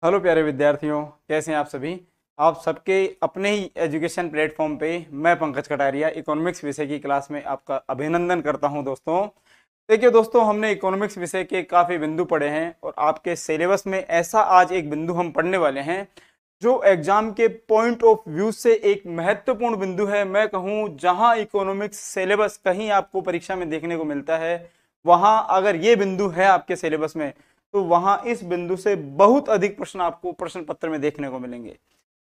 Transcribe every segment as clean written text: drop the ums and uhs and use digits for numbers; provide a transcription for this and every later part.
Hello प्यारे विद्यार्थियों, कैसे हैं आप सभी। आप सबके अपने ही एजुकेशन प्लेटफॉर्म पे मैं पंकज कटारिया इकोनॉमिक्स विषय की क्लास में आपका अभिनंदन करता हूं। दोस्तों देखिए दोस्तों, हमने इकोनॉमिक्स विषय के काफ़ी बिंदु पढ़े हैं और आपके सिलेबस में ऐसा आज एक बिंदु हम पढ़ने वाले हैं जो एग्जाम के पॉइंट ऑफ व्यू से एक महत्वपूर्ण बिंदु है। मैं कहूँ जहां इकोनॉमिक्स सिलेबस कहीं आपको परीक्षा में देखने को मिलता है, वहां अगर ये बिंदु है आपके सिलेबस में तो वहां इस बिंदु से बहुत अधिक प्रश्न आपको प्रश्न पत्र में देखने को मिलेंगे।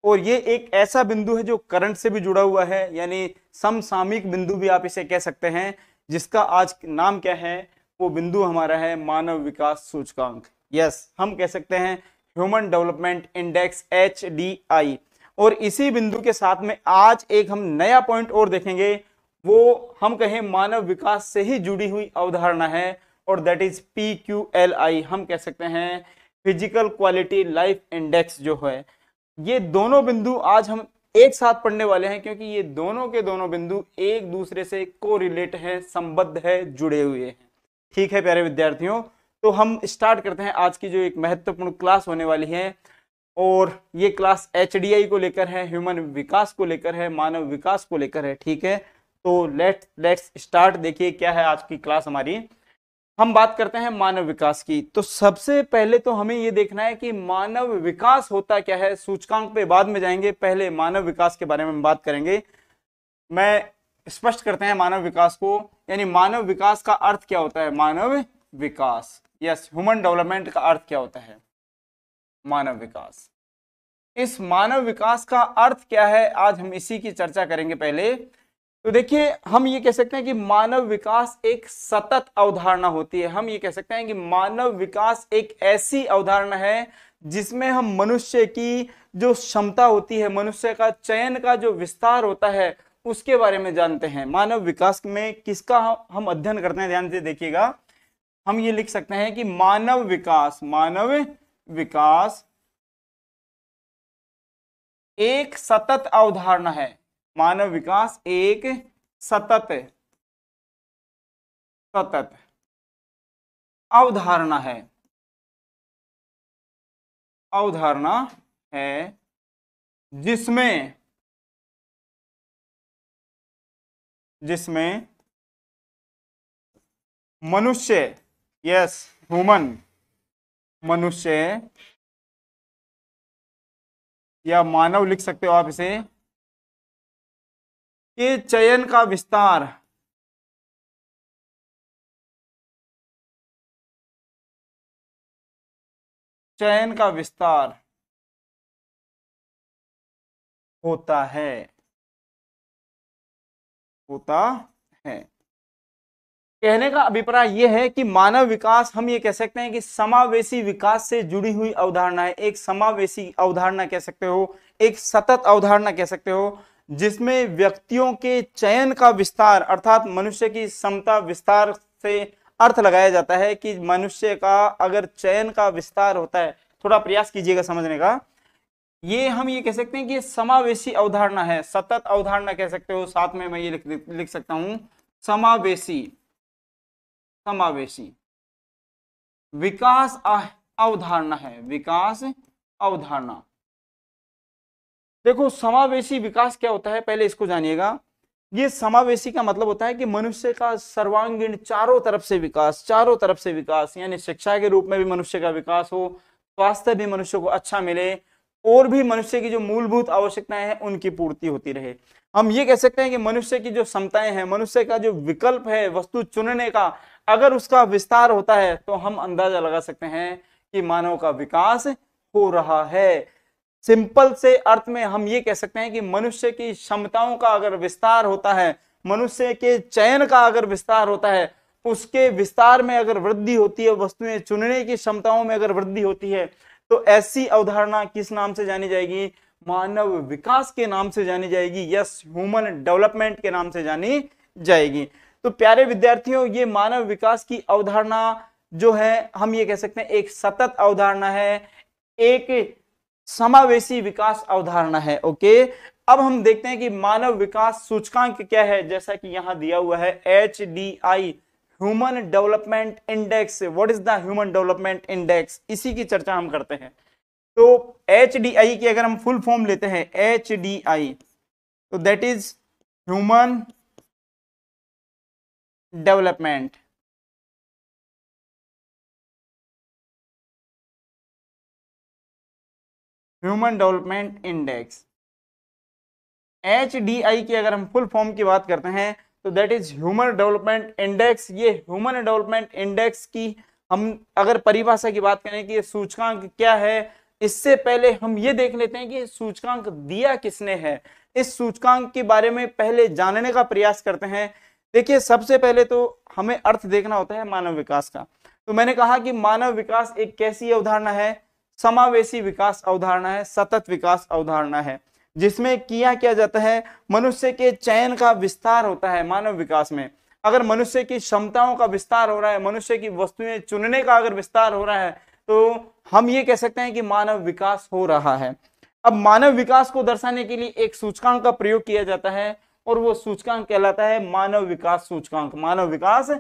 और ये एक ऐसा बिंदु है जो करंट से भी जुड़ा हुआ है, यानी समसामयिक बिंदु भी आप इसे कह सकते हैं, जिसका आज नाम क्या है। वो बिंदु हमारा है मानव विकास सूचकांक। यस, हम कह सकते हैं ह्यूमन डेवलपमेंट इंडेक्स HDI। और इसी बिंदु के साथ में आज एक हम नया पॉइंट और देखेंगे, वो हम कहें मानव विकास से ही जुड़ी हुई अवधारणा है, और दैट इज PQLI। हम कह सकते हैं फिजिकल क्वालिटी लाइफ इंडेक्स जो है। ये दोनों बिंदु आज हम एक साथ पढ़ने वाले हैं, क्योंकि ये दोनों के दोनों बिंदु एक दूसरे से कोरिलेट है, संबद्ध है, जुड़े हुए हैं। ठीक है प्यारे विद्यार्थियों, तो हम स्टार्ट करते हैं आज की जो एक महत्वपूर्ण क्लास होने वाली है। और ये क्लास HDI को लेकर है, ह्यूमन विकास को लेकर है, मानव विकास को लेकर है। ठीक है, तो लेट्स स्टार्ट। देखिए क्या है आज की क्लास हमारी। हम बात करते हैं मानव विकास की। तो सबसे पहले तो हमें यह देखना है कि मानव विकास होता क्या है। सूचकांक पे बाद में जाएंगे, पहले मानव विकास के बारे में बात करेंगे। मैं स्पष्ट करते हैं मानव विकास को, यानी मानव विकास का अर्थ क्या होता है। मानव विकास, यस, ह्यूमन डेवलपमेंट का अर्थ क्या होता है। मानव विकास, इस मानव विकास का अर्थ क्या है, आज हम इसी की चर्चा करेंगे। पहले तो देखिए, हम ये कह सकते हैं कि मानव विकास एक सतत अवधारणा होती है। हम ये कह सकते हैं कि मानव विकास एक ऐसी अवधारणा है जिसमें हम मनुष्य की जो क्षमता होती है, मनुष्य का चयन का जो विस्तार होता है, उसके बारे में जानते हैं। मानव विकास में किसका हम अध्ययन करते हैं, ध्यान से देखिएगा। हम ये लिख सकते हैं कि मानव विकास एक सतत अवधारणा है। मानव विकास एक सतत अवधारणा है जिसमें मनुष्य, यस, मनुष्य या मानव लिख सकते हो आप इसे, के चयन का विस्तार होता है। कहने का अभिप्राय यह है कि मानव विकास हम ये कह सकते हैं कि समावेशी विकास से जुड़ी हुई अवधारणा है। एक समावेशी अवधारणा कह सकते हो, एक सतत अवधारणा कह सकते हो, जिसमें व्यक्तियों के चयन का विस्तार, अर्थात मनुष्य की क्षमता विस्तार से अर्थ लगाया जाता है कि मनुष्य का अगर चयन का विस्तार होता है। थोड़ा प्रयास कीजिएगा समझने का। ये हम ये कह सकते हैं कि समावेशी अवधारणा है, सतत अवधारणा कह सकते हो। साथ में मैं ये लिख सकता हूं समावेशी विकास अवधारणा है। विकास अवधारणा, देखो समावेशी विकास क्या होता है, पहले इसको जानिएगा। ये समावेशी का मतलब होता है कि मनुष्य का सर्वांगीण चारों तरफ से विकास, यानी शिक्षा के रूप में भी मनुष्य का विकास हो, स्वास्थ्य भी मनुष्य को अच्छा मिले, और भी मनुष्य की जो मूलभूत आवश्यकताएं हैं उनकी पूर्ति होती रहे। हम ये कह सकते हैं कि मनुष्य की जो क्षमताएं हैं, मनुष्य का जो विकल्प है वस्तु चुनने का, अगर उसका विस्तार होता है तो हम अंदाजा लगा सकते हैं कि मानव का विकास हो रहा है। सिंपल से अर्थ में हम ये कह सकते हैं कि मनुष्य की क्षमताओं का अगर विस्तार होता है, मनुष्य के चयन का अगर विस्तार होता है, उसके विस्तार में अगर वृद्धि होती है, वस्तुएं चुनने की क्षमताओं में अगर वृद्धि होती है, तो ऐसी अवधारणा किस नाम से जानी जाएगी। मानव विकास के नाम से जानी जाएगी। यस, ह्यूमन डेवलपमेंट के नाम से जानी जाएगी। तो प्यारे विद्यार्थियों, ये मानव विकास की अवधारणा जो है, हम ये कह सकते हैं एक सतत अवधारणा है, एक समावेशी विकास अवधारणा है। ओके, अब हम देखते हैं कि मानव विकास सूचकांक क्या है। जैसा कि यहां दिया हुआ है HDI, human development index. What is the human development index, इसी की चर्चा हम करते हैं। तो HDI की अगर हम फुल फॉर्म लेते हैं HDI, तो that is human development index. HDI की अगर हम फुल फॉर्म की बात करते हैं तो that is human development index. ये ह्यूमन डेवलपमेंट इंडेक्स की हम अगर परिभाषा की बात करें कि ये सूचकांक क्या है, इससे पहले हम ये देख लेते हैं कि सूचकांक दिया किसने है। इस सूचकांक के बारे में पहले जानने का प्रयास करते हैं। देखिए, सबसे पहले तो हमें अर्थ देखना होता है मानव विकास का। तो मैंने कहा कि मानव विकास एक कैसी अवधारणा है, समावेशी विकास अवधारणा है, सतत विकास अवधारणा है, जिसमें किया जाता है मनुष्य के चयन का विस्तार होता है। मानव विकास में अगर मनुष्य की क्षमताओं का विस्तार हो रहा है, मनुष्य की वस्तुएं चुनने का अगर विस्तार हो रहा है, तो हम ये कह सकते हैं कि मानव विकास हो रहा है। अब मानव विकास को दर्शाने के लिए एक सूचकांक का प्रयोग किया जाता है और वो सूचकांक कहलाता है मानव विकास सूचकांक। मानव विकास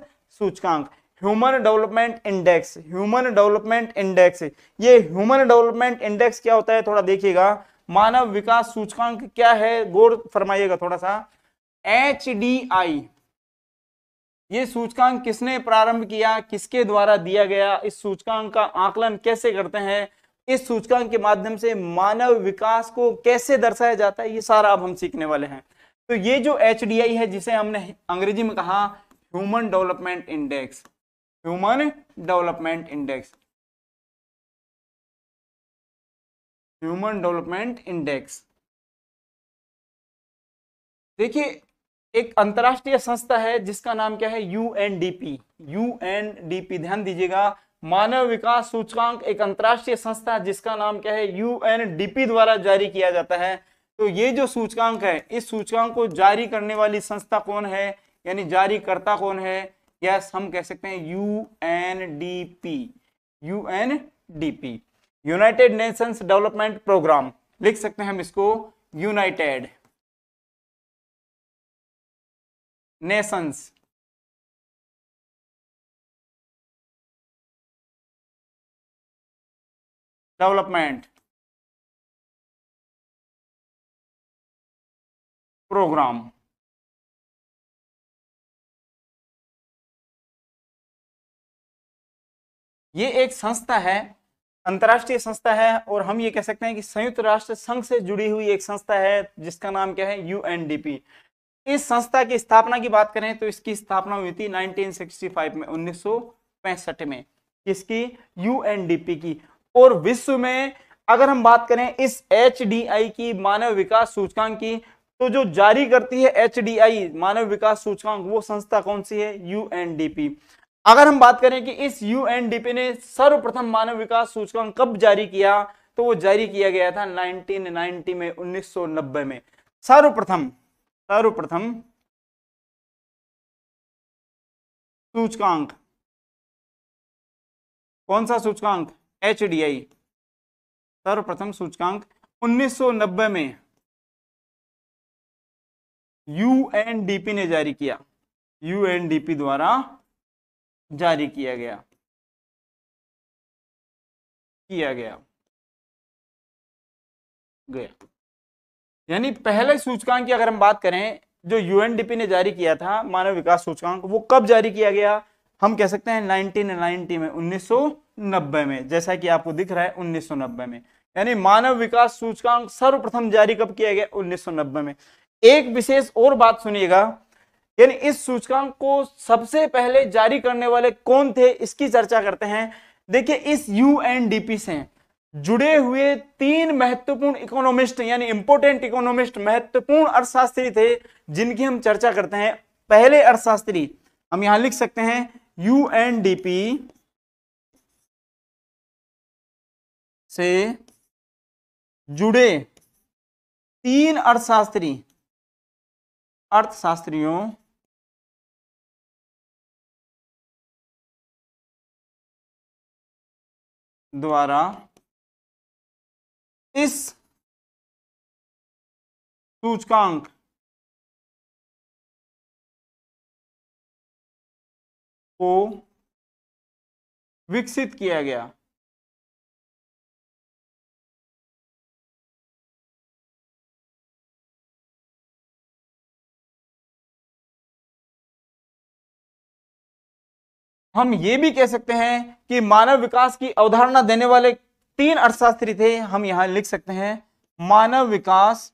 सूचकांक, human development index. Human development index, ये ह्यूमन डेवलपमेंट इंडेक्स क्या होता है थोड़ा देखिएगा। मानव विकास सूचकांक क्या है, गौर फरमाइएगा थोड़ा सा। HDI, ये सूचकांक किसने प्रारंभ किया, किसके द्वारा दिया गया, इस सूचकांक का आकलन कैसे करते हैं, इस सूचकांक के माध्यम से मानव विकास को कैसे दर्शाया जाता है, ये सारा अब हम सीखने वाले हैं। तो ये जो HDI है, जिसे हमने अंग्रेजी में कहा human development index, human development index, human development index. देखिए, एक अंतरराष्ट्रीय संस्था है जिसका नाम क्या है, UNDP। UNDP, ध्यान दीजिएगा, मानव विकास सूचकांक एक अंतरराष्ट्रीय संस्था है जिसका नाम क्या है, UNDP द्वारा जारी किया जाता है। तो ये जो सूचकांक है, इस सूचकांक को जारी करने वाली संस्था कौन है, यानी जारी करता कौन है, यस हम कह सकते हैं UNDP। UNDP, United Nations Development Programme, लिख सकते हैं हम इसको यूनाइटेड नेशंस डेवलपमेंट प्रोग्राम। ये एक संस्था है, अंतरराष्ट्रीय संस्था है, और हम ये कह सकते हैं कि संयुक्त राष्ट्र संघ से जुड़ी हुई एक संस्था है जिसका नाम क्या है, UNDP। इस संस्था की स्थापना की बात करें तो इसकी स्थापना हुई थी 1965 में, 1965 में, किसकी, UNDP की। और विश्व में अगर हम बात करें इस HDI की, मानव विकास सूचकांक की, तो जो जारी करती है HDI मानव विकास सूचकांक, वो संस्था कौन सी है, UNDP। अगर हम बात करें कि इस UNDP ने सर्वप्रथम मानव विकास सूचकांक कब जारी किया, तो वो जारी किया गया था 1990 में, 1990 में। सर्वप्रथम सर्वप्रथम सूचकांक, कौन सा सूचकांक, HDI, सर्वप्रथम सूचकांक 1990 में UNDP ने जारी किया, UNDP द्वारा जारी किया गया यानी पहले सूचकांक की अगर हम बात करें जो UNDP ने जारी किया था मानव विकास सूचकांक, वो कब जारी किया गया, हम कह सकते हैं 1990 में, 1990 में, जैसा कि आपको दिख रहा है 1990 में। यानी मानव विकास सूचकांक सर्वप्रथम जारी कब किया गया, 1990 में। एक विशेष और बात सुनिएगा, यानी इस सूचकांक को सबसे पहले जारी करने वाले कौन थे, इसकी चर्चा करते हैं। देखिए, इस UNDP से जुड़े हुए 3 महत्वपूर्ण इकोनॉमिस्ट, यानी इंपोर्टेंट इकोनॉमिस्ट, महत्वपूर्ण अर्थशास्त्री थे, जिनकी हम चर्चा करते हैं। पहले अर्थशास्त्री हम यहां लिख सकते हैं UNDP से जुड़े 3 अर्थशास्त्रियों द्वारा इस सूचकांक को विकसित किया गया। हम ये भी कह सकते हैं कि मानव विकास की अवधारणा देने वाले 3 अर्थशास्त्री थे। हम यहां लिख सकते हैं मानव विकास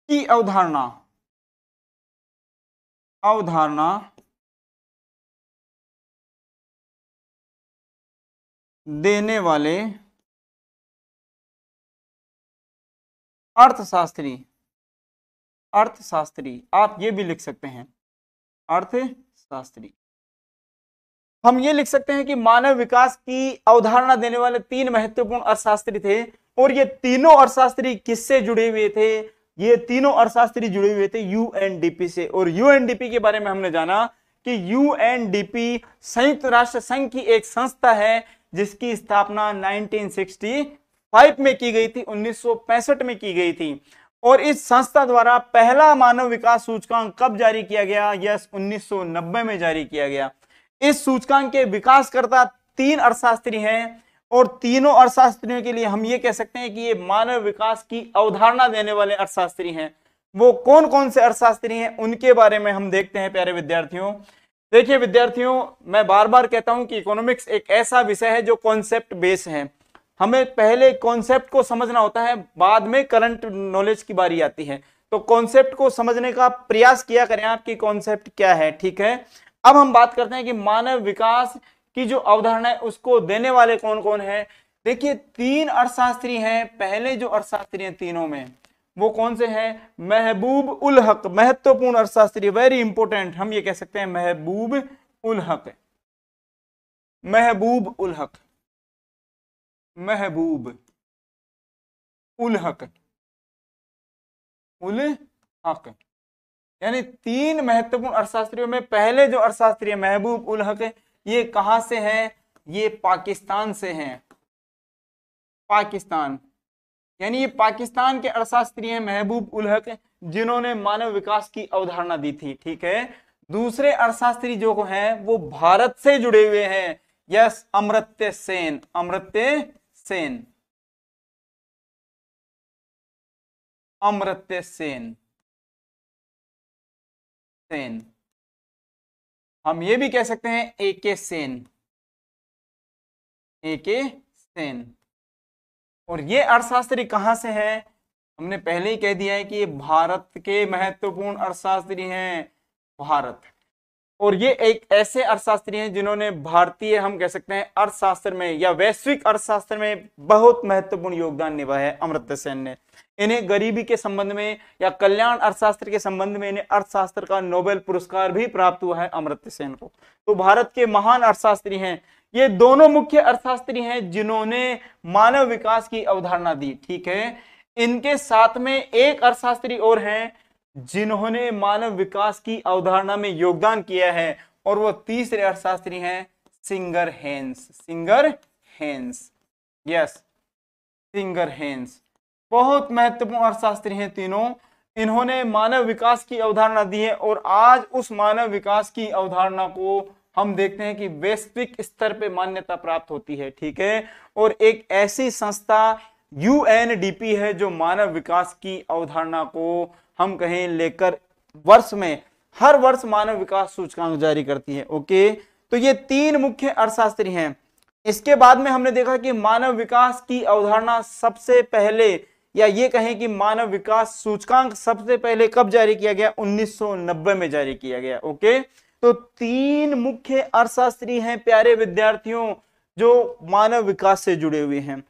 की अवधारणा देने वाले अर्थशास्त्री आप ये भी लिख सकते हैं अर्थशास्त्री। हम ये लिख सकते हैं कि मानव विकास की अवधारणा देने वाले 3 महत्वपूर्ण अर्थशास्त्री थे, और ये तीनों अर्थशास्त्री किससे जुड़े हुए थे? ये तीनों अर्थशास्त्री जुड़े हुए थे यूएनडीपी से। और यूएनडीपी के बारे में हमने जाना कि यूएनडीपी संयुक्त राष्ट्र संघ की एक संस्था है जिसकी स्थापना 1965 में की गई थी, 1965 में की गई थी। और इस संस्था द्वारा पहला मानव विकास सूचकांक कब जारी किया गया? यस, 1990 में जारी किया गया। इस सूचकांक के विकासकर्ता 3 अर्थशास्त्री हैं, और तीनों अर्थशास्त्रियों के लिए हम ये कह सकते हैं कि ये मानव विकास की अवधारणा देने वाले अर्थशास्त्री हैं। वो कौन कौन से अर्थशास्त्री हैं उनके बारे में हम देखते हैं प्यारे विद्यार्थियों। देखिए विद्यार्थियों, मैं बार बार कहता हूं कि इकोनॉमिक्स एक ऐसा विषय है जो कॉन्सेप्ट बेस है। हमें पहले कॉन्सेप्ट को समझना होता है, बाद में करंट नॉलेज की बारी आती है। तो कॉन्सेप्ट को समझने का प्रयास किया करें आपकी कॉन्सेप्ट क्या है, ठीक है। अब हम बात करते हैं कि मानव विकास की जो अवधारणा है उसको देने वाले कौन कौन है। देखिए 3 अर्थशास्त्री हैं। पहले जो अर्थशास्त्री हैं तीनों में, वो कौन से हैं? महबूब उल हक, महत्वपूर्ण अर्थशास्त्री, वेरी इंपोर्टेंट, हम ये कह सकते हैं महबूब उल हक। महबूब उल हक यानी 3 महत्वपूर्ण अर्थशास्त्रियों में पहले जो अर्थशास्त्री है महबूब उल हक, ये कहां से हैं? ये पाकिस्तान से हैं। पाकिस्तान, यानी ये पाकिस्तान के अर्थशास्त्री हैं महबूब उल हक, जिन्होंने मानव विकास की अवधारणा दी थी, ठीक है। दूसरे अर्थशास्त्री जो हैं वो भारत से जुड़े हुए हैं। यस, अमर्त्य सेन। हम ये भी कह सकते हैं एके सेन। और ये अर्थशास्त्री कहां से है? हमने पहले ही कह दिया है कि ये भारत के महत्वपूर्ण अर्थशास्त्री हैं, भारत। और ये एक ऐसे अर्थशास्त्री हैं जिन्होंने भारतीय, हम कह सकते हैं अर्थशास्त्र में या वैश्विक अर्थशास्त्र में बहुत महत्वपूर्ण योगदान निभाया है अमर्त्य सेन ने। इन्हें गरीबी के संबंध में या कल्याण अर्थशास्त्र के संबंध में इन्हें अर्थशास्त्र का नोबेल पुरस्कार भी प्राप्त हुआ है अमर्त्य सेन को। तो भारत के महान अर्थशास्त्री हैं। ये दोनों मुख्य अर्थशास्त्री हैं जिन्होंने मानव विकास की अवधारणा दी, ठीक है। इनके साथ में एक अर्थशास्त्री और हैं जिन्होंने मानव विकास की अवधारणा में योगदान किया है, और वो तीसरे अर्थशास्त्री हैं सिंगर हेन्स। बहुत महत्वपूर्ण अर्थशास्त्री हैं तीनों। इन्होंने मानव विकास की अवधारणा दी है, और आज उस मानव विकास की अवधारणा को हम देखते हैं कि वैश्विक स्तर पे मान्यता प्राप्त होती है, ठीक है। और एक ऐसी संस्था यूएनडीपी है जो मानव विकास की अवधारणा को हम कहें लेकर हर वर्ष मानव विकास सूचकांक जारी करती है, ओके। तो ये 3 मुख्य अर्थशास्त्री हैं। इसके बाद में हमने देखा कि मानव विकास की अवधारणा सबसे पहले, या ये कहें कि मानव विकास सूचकांक सबसे पहले कब जारी किया गया? 1990 में जारी किया गया, ओके। तो 3 मुख्य अर्थशास्त्री हैं प्यारे विद्यार्थियों जो मानव विकास से जुड़े हुए हैं।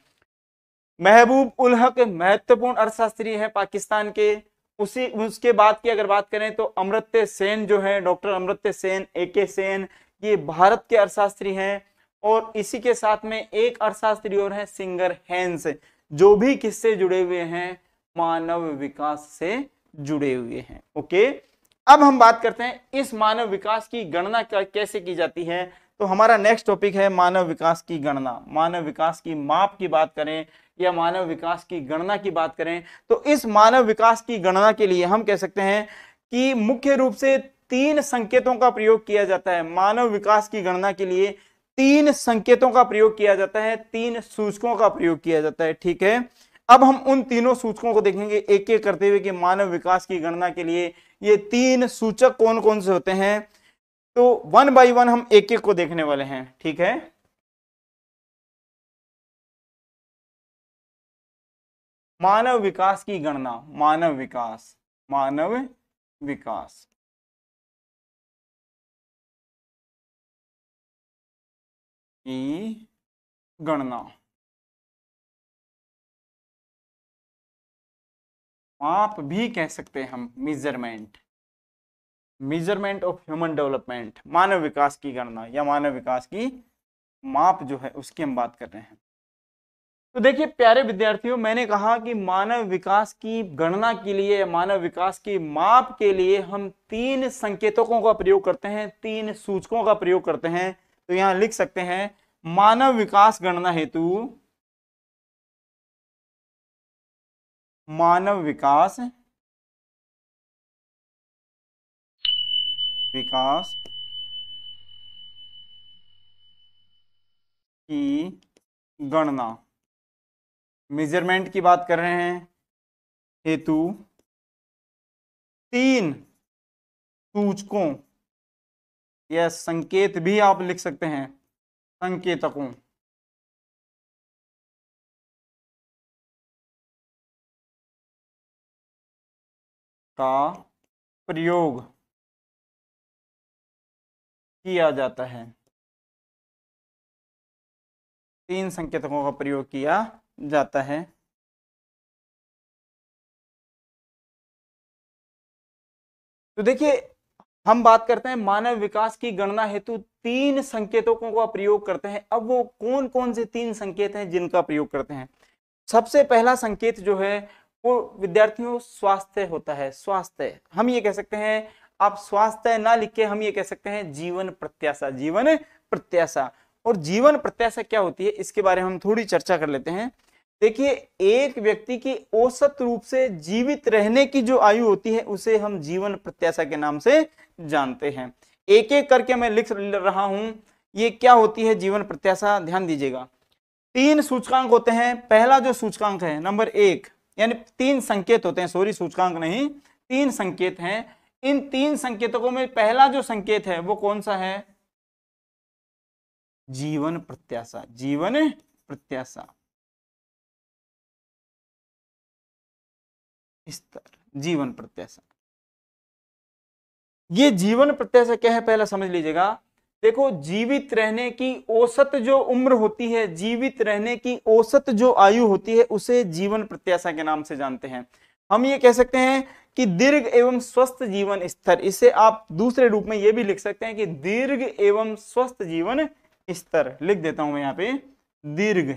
महबूब उल हक महत्वपूर्ण अर्थशास्त्री है पाकिस्तान के। उसके बाद की अगर बात करें तो अमर्त्य सेन जो है, डॉक्टर अमर्त्य सेन, एके सेन, ये भारत के अर्थशास्त्री हैं। और इसी के साथ में एक अर्थशास्त्री और है सिंगर हेन्स, जो भी किससे जुड़े हुए हैं? मानव विकास से जुड़े हुए हैं, ओके। अब हम बात करते हैं इस मानव विकास की गणना कैसे की जाती है। तो हमारा नेक्स्ट टॉपिक है मानव विकास की गणना। मानव विकास की माप की बात करें या मानव विकास की गणना की बात करें, तो इस मानव विकास की गणना के लिए हम कह सकते हैं कि मुख्य रूप से 3 संकेतों का प्रयोग किया जाता है। मानव विकास की गणना के लिए 3 संकेतों का प्रयोग किया जाता है, 3 सूचकों का प्रयोग किया जाता है, ठीक है। अब हम उन तीनों सूचकों को देखेंगे एक एक करते हुए कि मानव विकास की गणना के लिए ये तीन सूचक कौन कौन से होते हैं, तो वन बाय वन हम एक एक को देखने वाले हैं, ठीक है। मानव विकास की गणना, मानव विकास की गणना, माप भी कह सकते हैं हम, मेजरमेंट ऑफ ह्यूमन डेवलपमेंट, मानव विकास की गणना या मानव विकास की माप जो है उसकी हम बात कर रहे हैं। तो देखिए प्यारे विद्यार्थियों, मैंने कहा कि मानव विकास की गणना के लिए, मानव विकास की माप के लिए हम तीन संकेतकों का प्रयोग करते हैं, तीन सूचकों का प्रयोग करते हैं। तो यहां लिख सकते हैं मानव विकास गणना हेतु, मानव विकास की गणना, मेजरमेंट की बात कर रहे हैं, हेतु तीन सूचकों या संकेत भी आप लिख सकते हैं, संकेतकों का प्रयोग किया जाता है, तीन संकेतकों का प्रयोग किया जाता है। तो देखिए हम बात करते हैं मानव विकास की गणना हेतु तीन संकेतकों का प्रयोग करते हैं। अब वो कौन कौन से तीन संकेत हैं जिनका प्रयोग करते हैं। सबसे पहला संकेत जो है वो विद्यार्थियों स्वास्थ्य होता है। स्वास्थ्य हम ये कह सकते हैं, आप स्वास्थ्य ना लिख के हम ये कह सकते हैं जीवन प्रत्याशा, जीवन प्रत्याशा। और जीवन प्रत्याशा क्या होती है इसके बारे में हम थोड़ी चर्चा कर लेते हैं। देखिए एक व्यक्ति की औसत रूप से जीवित रहने की जो आयु होती है उसे हम जीवन प्रत्याशा के नाम से जानते हैं। एक एक करके मैं लिख रहा हूं, ये क्या होती है जीवन प्रत्याशा, ध्यान दीजिएगा। तीन सूचकांक होते हैं। पहला जो सूचकांक है नंबर 1, यानी तीन संकेत होते हैं, सॉरी सूचकांक नहीं, तीन संकेत हैं। इन तीन संकेतकों में पहला जो संकेत है वो कौन सा है, जीवन प्रत्याशा, जीवन प्रत्याशा स्तर, जीवन प्रत्याशा। ये जीवन प्रत्याशा क्या है पहला समझ लीजिएगा। देखो जीवित रहने की औसत जो उम्र होती है, जीवित रहने की औसत जो आयु होती है उसे जीवन प्रत्याशा के नाम से जानते हैं। हम ये कह सकते हैं कि दीर्घ एवं स्वस्थ जीवन स्तर, इसे आप दूसरे रूप में ये भी लिख सकते हैं कि दीर्घ एवं स्वस्थ जीवन स्तर। लिख देता हूं मैं यहाँ पे दीर्घ,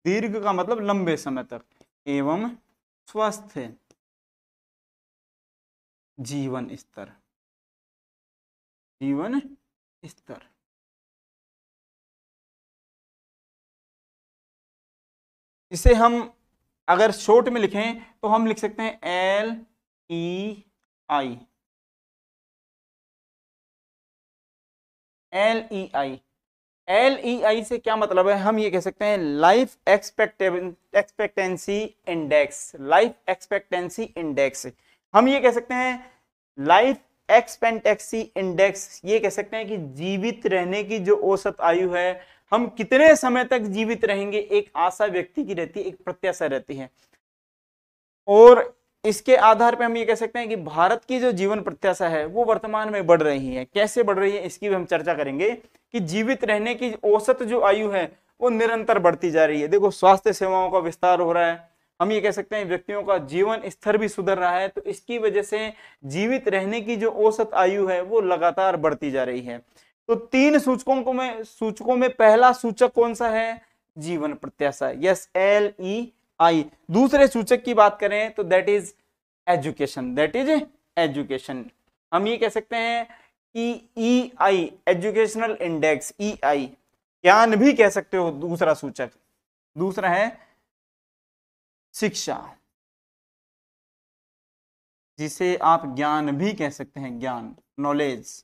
दीर्घ का मतलब लंबे समय तक, एवं स्वस्थ जीवन स्तर, जीवन स्तर। इसे हम अगर शॉर्ट में लिखें तो हम लिख सकते हैं LEI, LEI। LEI से क्या मतलब है, हम ये कह सकते हैं life expectancy index, life expectancy index. हम ये कह सकते हैं लाइफ एक्सपेक्टेंसी इंडेक्स, ये कह सकते हैं कि जीवित रहने की जो औसत आयु है, हम कितने समय तक जीवित रहेंगे, एक आशा व्यक्ति की रहती है, एक प्रत्याशा रहती है। और इसके आधार पर हम ये कह सकते हैं कि भारत की जो जीवन प्रत्याशा है वो वर्तमान में बढ़ रही है। कैसे बढ़ रही है इसकी भी हम चर्चा करेंगे कि जीवित रहने की औसत जो आयु है वो निरंतर बढ़ती जा रही है। देखो स्वास्थ्य सेवाओं का विस्तार हो रहा है, हम ये कह सकते हैं व्यक्तियों का जीवन स्तर भी सुधर रहा है, तो इसकी वजह से जीवित रहने की जो औसत आयु है वो लगातार बढ़ती जा रही है। तो तीन सूचकों में पहला सूचक कौन सा है, जीवन प्रत्याशा, यस LEI। दूसरे सूचक की बात करें तो that is education, that is education. हम ये कह सकते हैं कि EI, एजुकेशनल इंडेक्स, EI ज्ञान भी कह सकते हो दूसरा सूचक। दूसरा है शिक्षा, जिसे आप ज्ञान भी कह सकते हैं, ज्ञान, नॉलेज।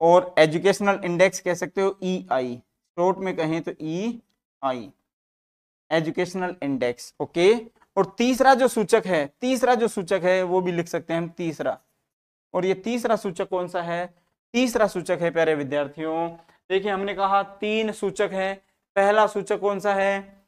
और एजुकेशनल इंडेक्स कह सकते हो EI, शॉर्ट में कहें तो EI, एजुकेशनल इंडेक्स। ओके, और तीसरा जो सूचक है वो भी लिख सकते हैं हम तीसरा। और ये तीसरा सूचक कौन सा है? तीसरा सूचक है प्यारे विद्यार्थियों, देखिए हमने कहा 3 सूचक है। पहला सूचक कौन सा है?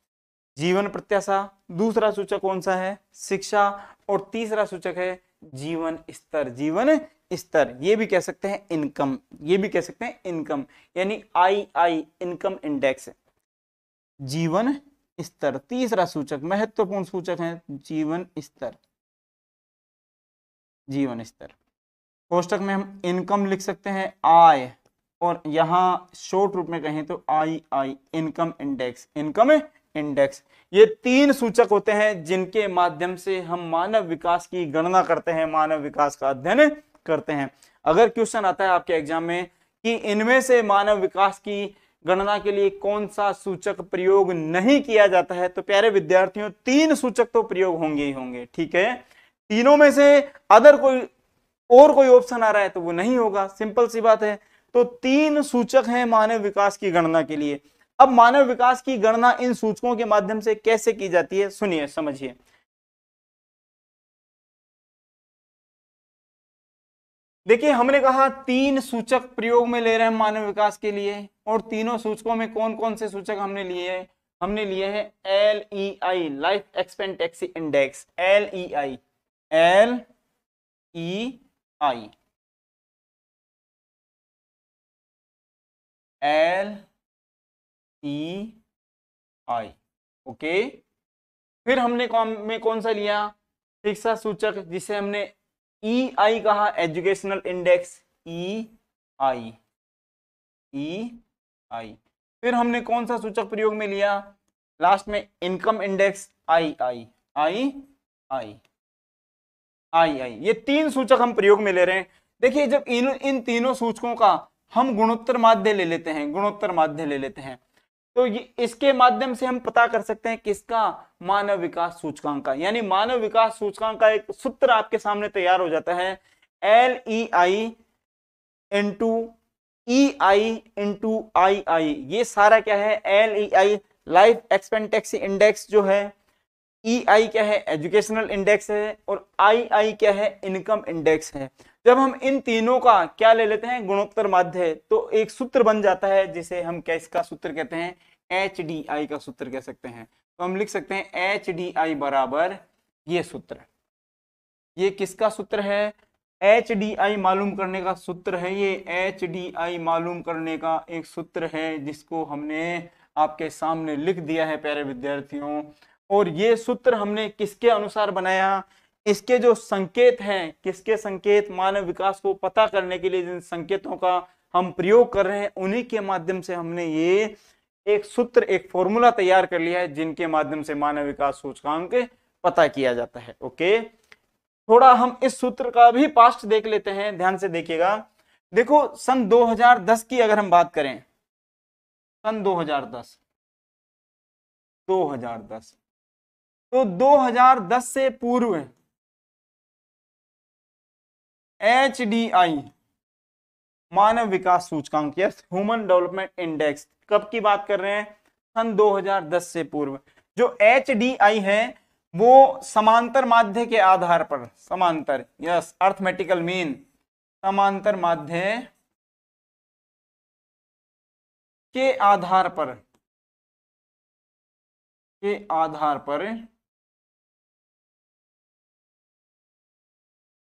जीवन प्रत्याशा। दूसरा सूचक कौन सा है? शिक्षा। और तीसरा सूचक है जीवन स्तर। जीवन स्तर ये भी कह सकते हैं इनकम, ये भी कह सकते हैं इनकम, यानी आई इनकम इंडेक्स। जीवन स्तर तीसरा सूचक, महत्वपूर्ण सूचक है जीवन स्तर। जीवन स्तर कोष्टक में हम इनकम लिख सकते हैं आय, और यहां शॉर्ट रूप में कहें तो आई इनकम इंडेक्स। इनकम इंडेक्स ये 3 सूचक होते हैं जिनके माध्यम से हम मानव विकास की गणना करते हैं, मानव विकास का अध्ययन करते हैं। अगर क्वेश्चन आता है आपके एग्जाम में कि इनमें से मानव विकास की गणना के लिए कौन सा सूचक प्रयोग नहीं किया जाता है, तो प्यारे विद्यार्थियों 3 सूचक तो प्रयोग होंगे ही होंगे, ठीक है। तीनों में से अदर कोई ऑप्शन आ रहा है तो वो नहीं होगा, सिंपल सी बात है। तो 3 सूचक हैं मानव विकास की गणना के लिए। अब मानव विकास की गणना इन सूचकों के माध्यम से कैसे की जाती है, सुनिए समझिए। देखिए हमने कहा 3 सूचक प्रयोग में ले रहे हैं मानव विकास के लिए, और तीनों सूचकों में कौन कौन से सूचक हमने लिए हैं? हमने लिए हैं LEI life expectancy index, LEI okay. फिर हमने कौन सा लिया? शिक्षा सूचक, जिसे हमने EI कहा, एजुकेशनल इंडेक्स EI। फिर हमने कौन सा सूचक प्रयोग में लिया? लास्ट में इनकम इंडेक्स II। ये 3 सूचक हम प्रयोग में ले रहे हैं। देखिए जब इन तीनों सूचकों का हम गुणोत्तर माध्य ले लेते हैं, तो ये इसके माध्यम से हम पता कर सकते हैं किसका? मानव विकास सूचकांक का। यानी मानव विकास सूचकांक का एक सूत्र आपके सामने तैयार हो जाता है, LEI into EI into II। ये सारा क्या है? LEI लाइफ एक्सपेक्टेंसी इंडेक्स जो है, EI क्या है? एजुकेशनल इंडेक्स है, और II क्या है? इनकम इंडेक्स है। जब हम इन तीनों का क्या ले लेते हैं? गुणोत्तर माध्य, तो एक सूत्र बन जाता है जिसे हम किसका सूत्र कहते हैं? HDI का सूत्र कह सकते हैं। तो हम लिख सकते हैं HDI बराबर ये सूत्र। ये किसका सूत्र है? HDI मालूम करने का सूत्र है। ये HDI मालूम करने का एक सूत्र है जिसको हमने आपके सामने लिख दिया है प्यारे विद्यार्थियों। और ये सूत्र हमने किसके अनुसार बनाया? इसके जो संकेत हैं, किसके संकेत? मानव विकास को पता करने के लिए जिन संकेतों का हम प्रयोग कर रहे हैं, उन्हीं के माध्यम से हमने ये एक सूत्र, एक फॉर्मूला तैयार कर लिया है जिनके माध्यम से मानव विकास सूचकांक पता किया जाता है। ओके, थोड़ा हम इस सूत्र का भी पास्ट देख लेते हैं, ध्यान से देखिएगा। देखो सन 2010 की अगर हम बात करें, सन 2010 तो 2010 से पूर्व HDI मानव विकास सूचकांक, यस ह्यूमन डेवलपमेंट इंडेक्स, कब की बात कर रहे हैं? सन 2010 से पूर्व। जो HDI है वो समांतर माध्य के आधार पर, समांतर, यस अर्थमेटिकल मीन, समांतर माध्य के आधार पर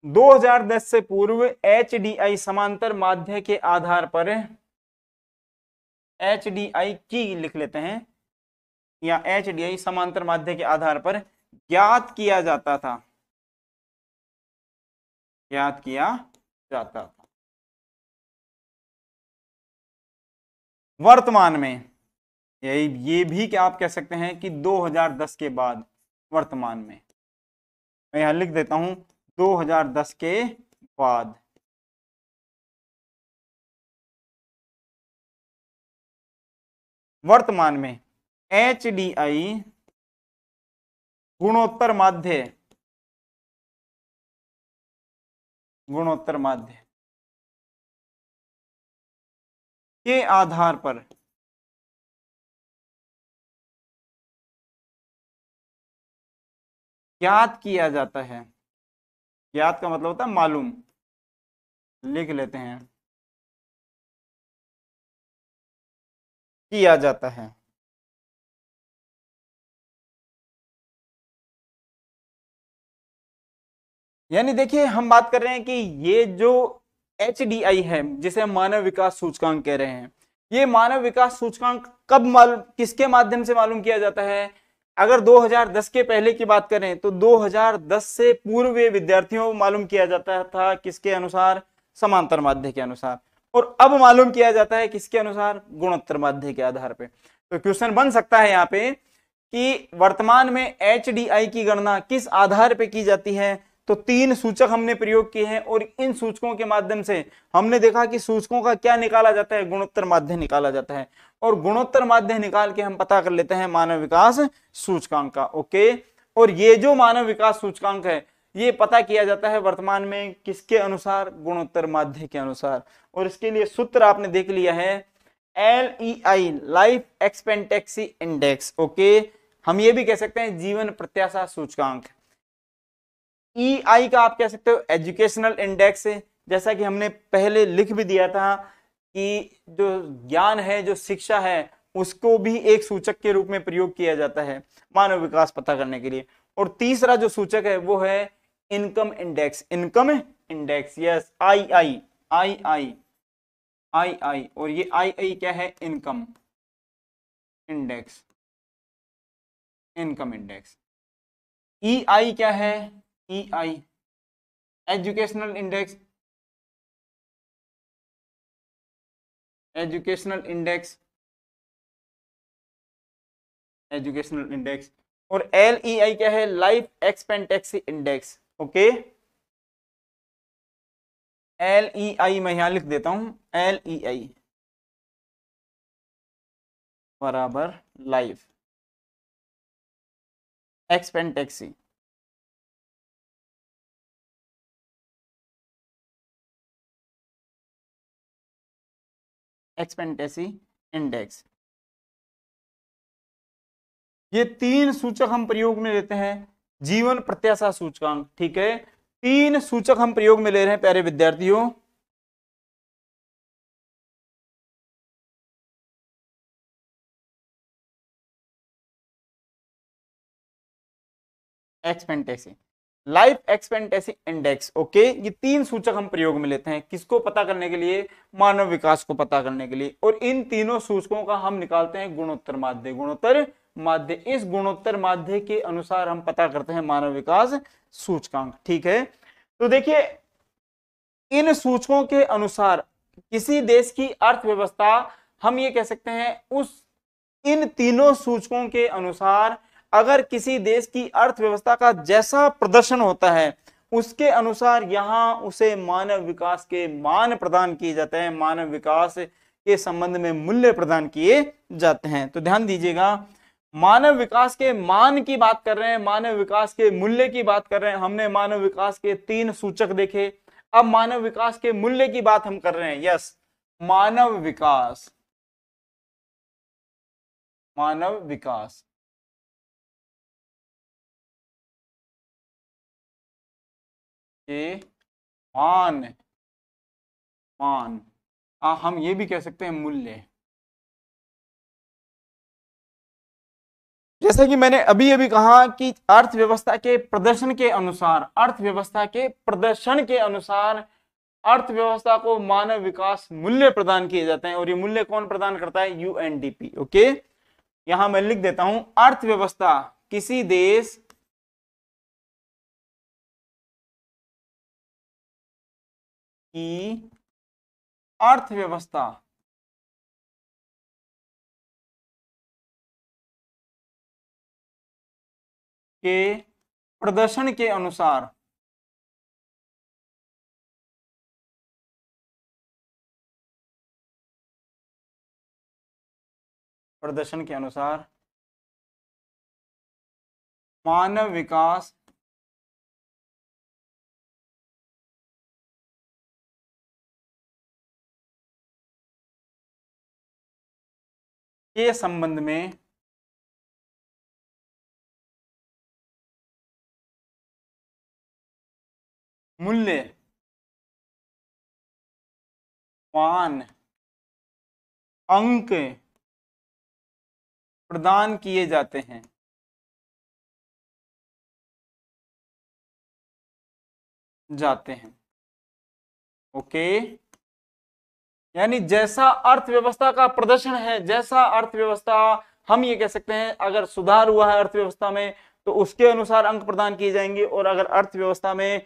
2010 से पूर्व HDI समांतर माध्य के आधार पर, HDI की लिख लेते हैं, या HDI समांतर माध्य के आधार पर ज्ञात किया जाता था। वर्तमान में ये भी क्या आप कह सकते हैं कि 2010 के बाद, वर्तमान में मैं यहां लिख देता हूं 2010 के बाद। वर्तमान में HDI गुणोत्तर माध्य के आधार पर ज्ञात किया जाता है। ज्ञात का मतलब होता है मालूम, लिख लेते हैं, किया जाता है। यानी देखिए हम बात कर रहे हैं कि ये जो HDI है, जिसे हम मानव विकास सूचकांक कह रहे हैं, ये मानव विकास सूचकांक कब मालूम, किसके माध्यम से मालूम किया जाता है? अगर 2010 के पहले की बात करें तो 2010 से पूर्व विद्यार्थियों को मालूम किया जाता था किसके अनुसार? समांतर माध्य के अनुसार। और अब मालूम किया जाता है किसके अनुसार? गुणोत्तर माध्य के आधार पे। तो क्वेश्चन बन सकता है यहाँ पे कि वर्तमान में HDI की गणना किस आधार पे की जाती है? तो 3 सूचक हमने प्रयोग किए हैं और इन सूचकों के माध्यम से हमने देखा कि सूचकों का क्या निकाला जाता है? गुणोत्तर माध्य निकाला जाता है। और गुणोत्तर माध्य निकाल के हम पता कर लेते हैं मानव विकास सूचकांक का। ओके, और ये जो मानव विकास सूचकांक है ये पता किया जाता है वर्तमान में किसके अनुसार? गुणोत्तर माध्य के अनुसार। और इसके लिए सूत्र आपने देख लिया है, LEI, life expectancy index. Okay, हम ये भी कह सकते हैं जीवन प्रत्याशा सूचकांक। EI का आप कह सकते हो एजुकेशनल इंडेक्स है, जैसा कि हमने पहले लिख भी दिया था कि जो ज्ञान है, जो शिक्षा है, उसको भी एक सूचक के रूप में प्रयोग किया जाता है मानव विकास पता करने के लिए। और तीसरा जो सूचक है वो है income index. Income index, yes, II, II, और ये II क्या है? Income index. Income index. EI क्या है? EI educational index. Educational index, educational index. और LEI क्या है? Life expectancy index. Okay, LEI मैं यहां लिख देता हूं, LEI बराबर लाइफ एक्सपेक्टेंसी। Expectancy index. ये 3 सूचक हम प्रयोग में लेते हैं। जीवन प्रत्याशा सूचकांक, ठीक है, 3 सूचक हम प्रयोग में ले रहे हैं प्यारे विद्यार्थियों। Expectancy, life expectancy index. Okay, ये 3 सूचक हम प्रयोग में लेते हैं किसको पता करने के लिए? मानव विकास को पता करने के लिए। और इन तीनों सूचकों का हम निकालते हैं गुणोत्तर माध्य। गुणोत्तर माध्य, इस गुणोत्तर माध्य के अनुसार हम पता करते हैं मानव विकास सूचकांक। ठीक है, तो देखिए इन सूचकों के अनुसार किसी देश की अर्थव्यवस्था, हम ये कह सकते हैं उस इन तीनों सूचकों के अनुसार अगर किसी देश की अर्थव्यवस्था का जैसा प्रदर्शन होता है उसके अनुसार यहां उसे मानव विकास के मान प्रदान किए जाते हैं, मानव विकास के संबंध में मूल्य प्रदान किए जाते हैं। तो ध्यान दीजिएगा, मानव विकास के मान की बात कर रहे हैं, मानव विकास के मूल्य की बात कर रहे हैं। हमने मानव विकास के 3 सूचक देखे, अब मानव विकास के मूल्य की बात हम कर रहे हैं। यस, मानव विकास, मानव विकास के मान, मान, हम ये भी कह सकते हैं मूल्य। जैसा कि मैंने अभी अभी कहा कि अर्थव्यवस्था के प्रदर्शन के अनुसार, अर्थव्यवस्था के प्रदर्शन के अनुसार अर्थव्यवस्था को मानव विकास मूल्य प्रदान किए जाते हैं। और ये मूल्य कौन प्रदान करता है? UNDP। ओके, यहां मैं लिख देता हूं, अर्थव्यवस्था किसी देश की अर्थव्यवस्था के प्रदर्शन के अनुसार प्रदर्शन के अनुसार मानव विकास के संबंध में मूल्य मान अंक प्रदान किए जाते हैं। ओके, यानी जैसा अर्थव्यवस्था का प्रदर्शन है, जैसा अर्थव्यवस्था, हम ये कह सकते हैं अगर सुधार हुआ है अर्थव्यवस्था में तो उसके अनुसार अंक प्रदान किए जाएंगे, और अगर अर्थव्यवस्था में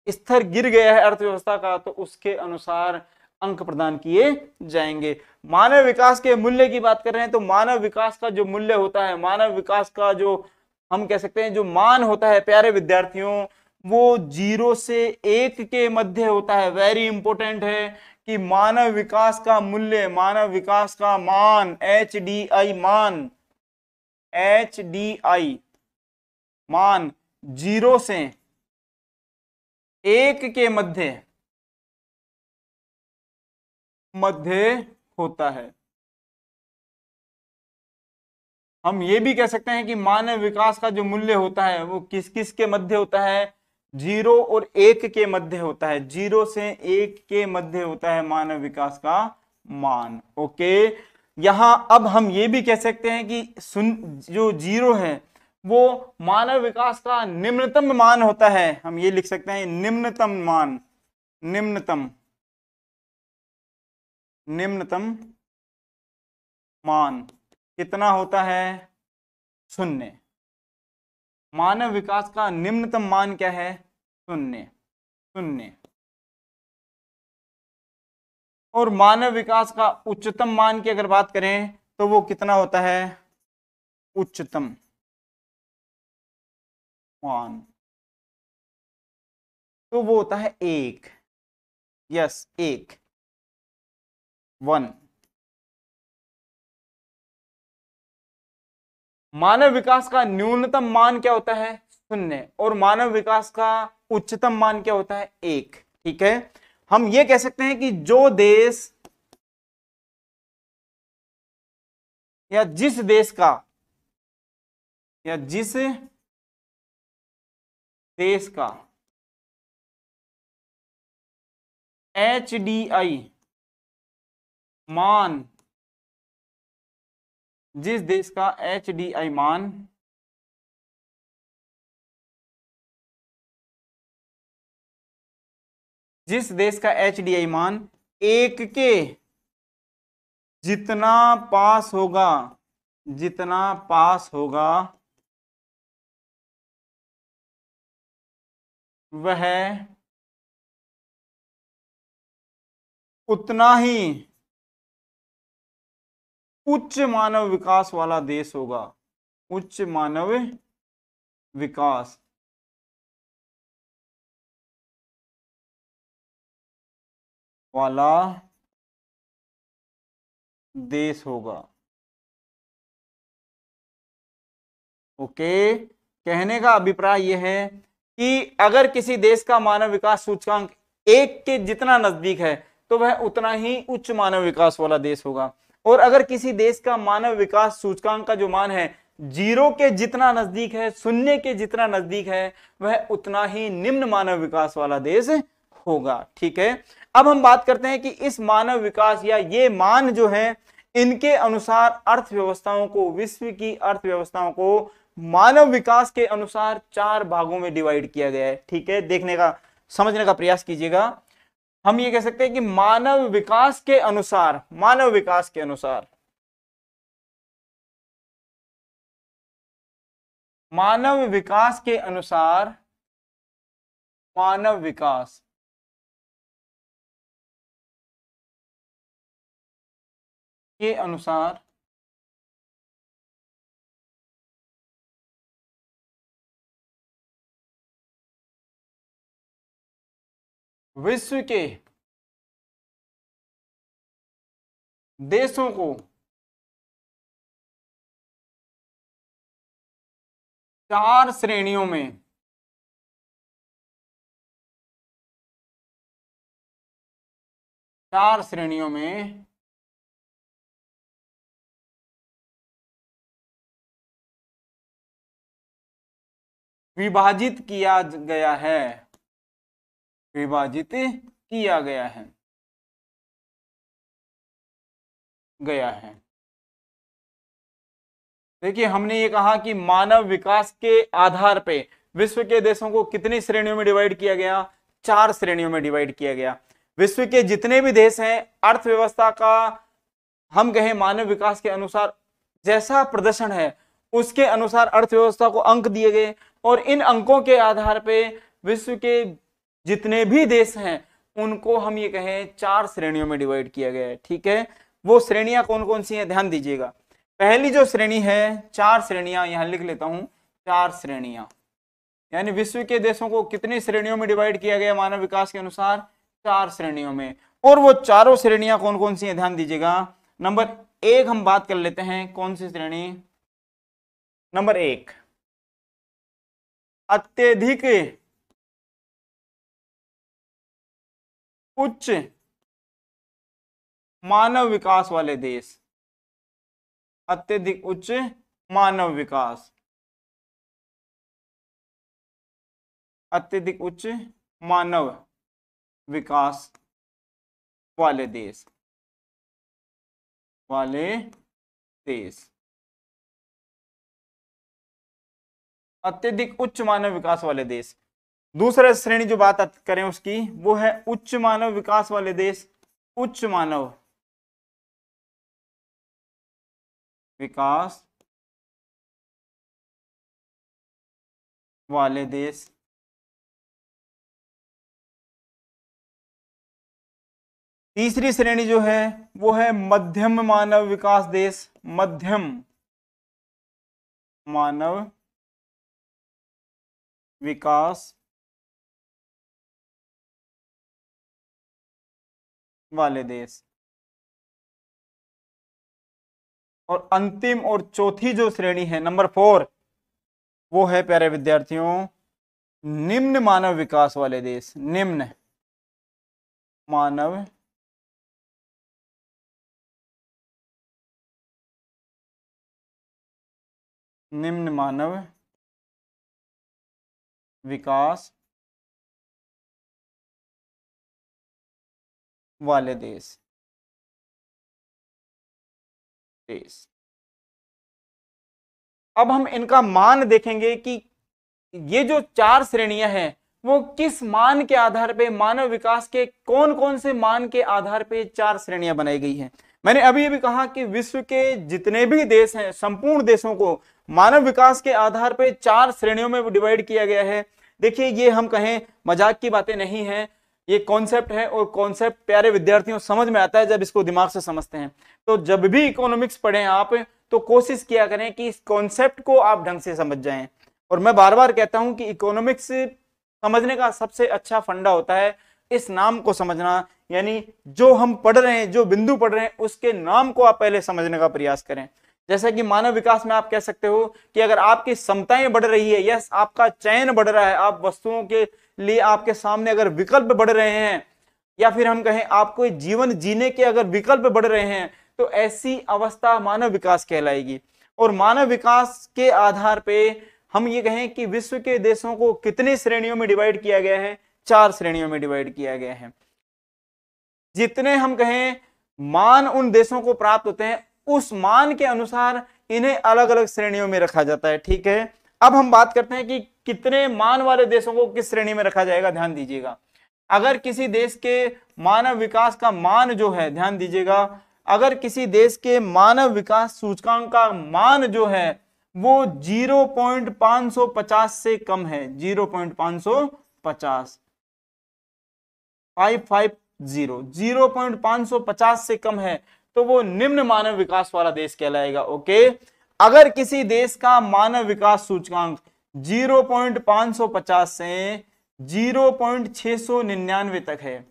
स्तर गिर गया है अर्थव्यवस्था का तो उसके अनुसार अंक प्रदान किए जाएंगे। मानव विकास के मूल्य की बात कर रहे हैं तो मानव विकास का जो मूल्य होता है, मानव विकास का जो हम कह सकते हैं जो मान होता है प्यारे विद्यार्थियों, वो 0 से 1 के मध्य होता है। वेरी इंपॉर्टेंट है कि मानव विकास का मूल्य, मानव विकास का मान, HDI मान, HDI मान 0 से 1 के मध्य होता है। हम ये भी कह सकते हैं कि मानव विकास का जो मूल्य होता है वो किस किस के मध्य होता है, 0 और 1 के मध्य होता है। 0 से 1 के मध्य होता है मानव विकास का मान। ओके, यहां अब हम ये भी कह सकते हैं कि जो 0 है वो मानव विकास का निम्नतम मान होता है। हम ये लिख सकते हैं निम्नतम मान, निम्नतम मान कितना होता है, 0। मानव विकास का निम्नतम मान क्या है, 0। और मानव विकास का उच्चतम मान की अगर बात करें तो वो कितना होता है, उच्चतम मान, तो वो होता है 1। यस, 1। मानव विकास का न्यूनतम मान क्या होता है, 0, और मानव विकास का उच्चतम मान क्या होता है, 1। ठीक है, हम ये कह सकते हैं कि जो देश या जिस देश का या जिस देश का HDI मान, जिस देश का HDI मान जिस देश का HDI मान 1 के जितना पास होगा, वह उतना ही उच्च मानव विकास वाला देश होगा। उच्च मानव विकास वाला देश होगा। ओके, कहने का अभिप्राय यह है कि अगर किसी देश का मानव विकास सूचकांक 1 के जितना नजदीक है तो वह उतना ही उच्च मानव विकास वाला देश होगा, और अगर किसी देश का मानव विकास सूचकांक का जो मान है 0 के जितना नजदीक है, 0 के जितना नजदीक है, वह उतना ही निम्न मानव विकास वाला देश होगा। ठीक है, अब हम बात करते हैं कि इस मानव विकास या ये मान जो है, इनके अनुसार अर्थव्यवस्थाओं को, विश्व की अर्थव्यवस्थाओं को मानव विकास के अनुसार 4 भागों में डिवाइड किया गया है। ठीक है, देखने का, समझने का प्रयास कीजिएगा। हम ये कह सकते हैं कि मानव विकास के अनुसार, मानव विकास के अनुसार, मानव विकास के अनुसार, मानव विकास के अनुसार विश्व के देशों को 4 श्रेणियों में, 4 श्रेणियों में विभाजित किया गया है। विभाजित किया गया है। देखिए हमने ये कहा कि मानव विकास के आधार पे विश्व के देशों को कितनी श्रेणियों में डिवाइड किया गया, 4 श्रेणियों में डिवाइड किया गया। विश्व के जितने भी देश हैं अर्थव्यवस्था का हम कहें मानव विकास के अनुसार जैसा प्रदर्शन है उसके अनुसार अर्थव्यवस्था को अंक दिए गए और इन अंकों के आधार पे विश्व के जितने भी देश हैं उनको हम ये कहें 4 श्रेणियों में डिवाइड किया गया है। ठीक है, वो श्रेणियां कौन कौन सी हैं ध्यान दीजिएगा। पहली जो श्रेणी है, 4 श्रेणियां यहां लिख लेता हूं, 4 श्रेणियां, यानी विश्व के देशों को कितनी श्रेणियों में डिवाइड किया गया मानव विकास के अनुसार, 4 श्रेणियों में। और वो चारों श्रेणियां कौन कौन सी हैं ध्यान दीजिएगा। नंबर 1 हम बात कर लेते हैं, कौन सी श्रेणी, नंबर 1 अत्यधिक उच्च मानव विकास वाले देश, अत्यधिक उच्च मानव विकास, अत्यधिक उच्च मानव विकास वाले देश, अत्यधिक उच्च मानव विकास वाले देश। दूसरा श्रेणी जो बात करें उसकी वो है उच्च मानव विकास वाले देश, उच्च मानव विकास वाले देश। तीसरी श्रेणी जो है वो है मध्यम मानव विकास देश, मध्यम मानव विकास वाले देश। और अंतिम और चौथी जो श्रेणी है नंबर 4 वो है प्यारे विद्यार्थियों निम्न मानव विकास वाले देश, निम्न मानव विकास वाले देश। अब हम इनका मान देखेंगे कि ये जो 4 श्रेणियां हैं वो किस मान के आधार पे, मानव विकास के कौन कौन से मान के आधार पे 4 श्रेणियां बनाई गई हैं। मैंने अभी भी कहा कि विश्व के जितने भी देश हैं संपूर्ण देशों को मानव विकास के आधार पे 4 श्रेणियों में डिवाइड किया गया है। देखिए ये हम कहें मजाक की बातें नहीं है, ये कॉन्सेप्ट है और कॉन्सेप्ट प्यारे विद्यार्थियों समझ में आता है जब इसको दिमाग से समझते हैं। तो जब भी इकोनॉमिक्स पढ़ें आप तो कोशिश किया करें कि इस कॉन्सेप्ट को आप ढंग से समझ जाएं। और मैं बार बार कहता हूं कि इकोनॉमिक्स समझने का सबसे अच्छा फंडा होता है इस नाम को समझना, यानी जो हम पढ़ रहे हैं, जो बिंदु पढ़ रहे हैं उसके नाम को आप पहले समझने का प्रयास करें। जैसा कि मानव विकास में आप कह सकते हो कि अगर आपकी क्षमताएं बढ़ रही है, यस आपका चयन बढ़ रहा है, आप वस्तुओं के लिए आपके सामने अगर विकल्प बढ़ रहे हैं, या फिर हम कहें आपको जीवन जीने के अगर विकल्प बढ़ रहे हैं, तो ऐसी अवस्था मानव विकास कहलाएगी। और मानव विकास के आधार पे हम ये कहें कि विश्व के देशों को कितनी श्रेणियों में डिवाइड किया गया है, 4 श्रेणियों में डिवाइड किया गया है। जितने हम कहें मान उन देशों को प्राप्त होते हैं उस मान के अनुसार इन्हें अलग अलग श्रेणियों में रखा जाता है। ठीक है, अब हम बात करते हैं कि कितने मान वाले देशों को किस श्रेणी में रखा जाएगा। ध्यान दीजिएगा, अगर किसी देश के मानव विकास का मान जो है, ध्यान दीजिएगा, अगर किसी देश के मानव विकास सूचकांक का मान जो है वो 0.550 से कम है, 0.550 0.550 से कम है तो वो निम्न मानव विकास वाला देश कहलाएगा। ओके, अगर किसी देश का मानव विकास सूचकांक 0.550 से 0.699 तक है,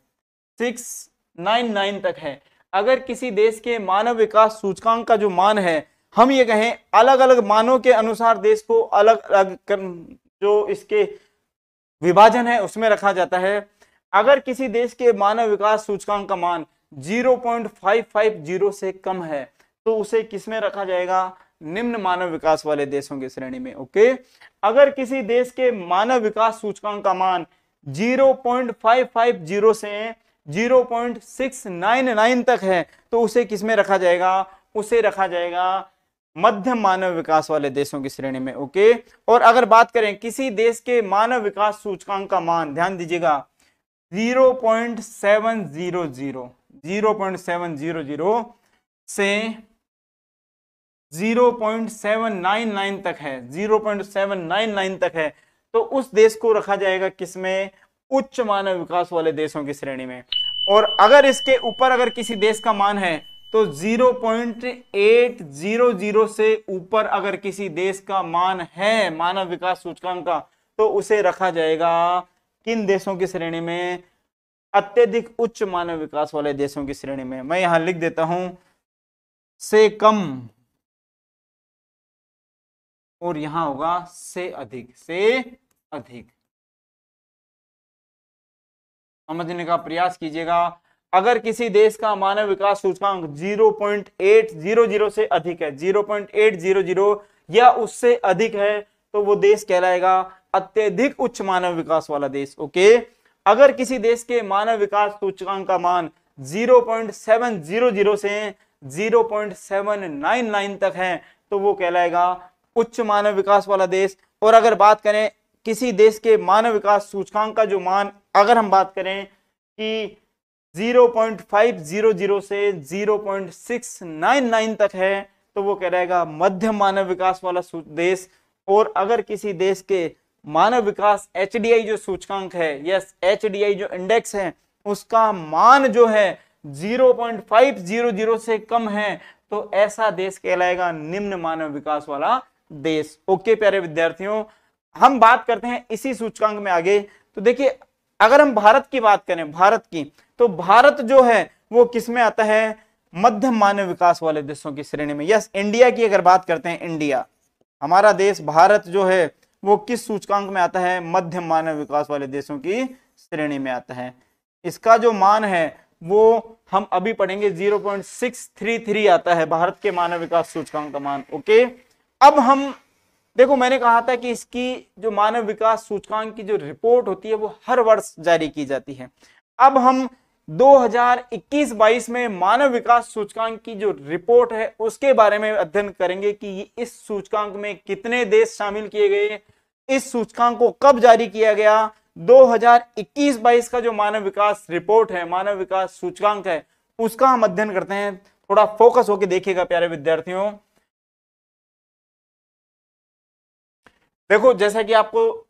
699 तक है, अगर किसी देश के मानव विकास सूचकांक का जो मान है, हम ये कहें अलग अलग मानों के अनुसार देश को अलग अलग जो इसके विभाजन है उसमें रखा जाता है। अगर किसी देश के मानव विकास सूचकांक का मान 0.550 से कम है तो उसे किसमें रखा जाएगा, निम्न मानव विकास वाले देशों की श्रेणी में। ओके, अगर किसी देश के मानव विकास सूचकांक का मान 0.550 से 0.699 तक है, तो उसे किसमें रखा जाएगा? उसे रखा जाएगा मध्यम मानव विकास वाले देशों की श्रेणी में। ओके, और अगर बात करें किसी देश के मानव विकास सूचकांक का मान, ध्यान दीजिएगा 0.700 से 0.799 तक है, 0.799 तक है, तो उस देश को रखा जाएगा किसमें? उच्च मानव विकास वाले देशों की श्रेणी में। और अगर इसके ऊपर अगर किसी देश का मान है तो 0.800 से ऊपर अगर किसी देश का मान है मानव विकास सूचकांक का, तो उसे रखा जाएगा किन देशों की श्रेणी में? अत्यधिक उच्च मानव विकास वाले देशों की श्रेणी में। मैं यहां लिख देता हूं से कम, और यहां होगा से अधिक, से अधिक। समझने का प्रयास कीजिएगा। अगर किसी देश का मानव विकास सूचकांक 0.800 से अधिक है, 0.800 या उससे अधिक है, तो वो देश कहलाएगा अत्यधिक उच्च मानव विकास वाला देश। ओके, अगर किसी देश के मानव विकास सूचकांक का मान 0.700 से 0.799 तक है, तो वो कहलाएगा उच्च मानव विकास वाला देश। और अगर बात करें किसी देश के मानव विकास सूचकांक का जो मान, अगर हम बात करें कि 0.500 से 0.699 तक है, तो वो कहलाएगा मध्यम मानव विकास वाला देश। और अगर किसी देश के मानव विकास HDI जो सूचकांक है, यस HDI जो इंडेक्स है, उसका मान जो है 0.500 से कम है, तो ऐसा देश कहलाएगा निम्न मानव विकास वाला देश। ओके प्यारे विद्यार्थियों, हम बात करते हैं इसी सूचकांक में आगे। तो देखिए, अगर हम भारत की बात करें, भारत की, तो भारत जो है वो किस में आता है? मध्यम मानव विकास वाले देशों की श्रेणी में। यस, इंडिया की अगर बात करते हैं, इंडिया हमारा देश भारत जो है वो किस सूचकांक में आता है? मध्यम मानव विकास वाले देशों की श्रेणी में आता है। इसका जो मान है वो हम अभी पढ़ेंगे, 0.633 आता है भारत के मानव विकास सूचकांक का मान। ओके, अब हम देखो, मैंने कहा था कि इसकी जो मानव विकास सूचकांक की जो रिपोर्ट होती है वो हर वर्ष जारी की जाती है। अब हम 2021-22 में मानव विकास सूचकांक की जो रिपोर्ट है उसके बारे में अध्ययन करेंगे कि इस सूचकांक में कितने देश शामिल किए गए, इस सूचकांक को कब जारी किया गया। 2021-22 का जो मानव विकास रिपोर्ट है, मानव विकास सूचकांक है, उसका हम अध्ययन करते हैं। थोड़ा फोकस होकर देखिएगा प्यारे विद्यार्थियों। देखो, जैसा कि आपको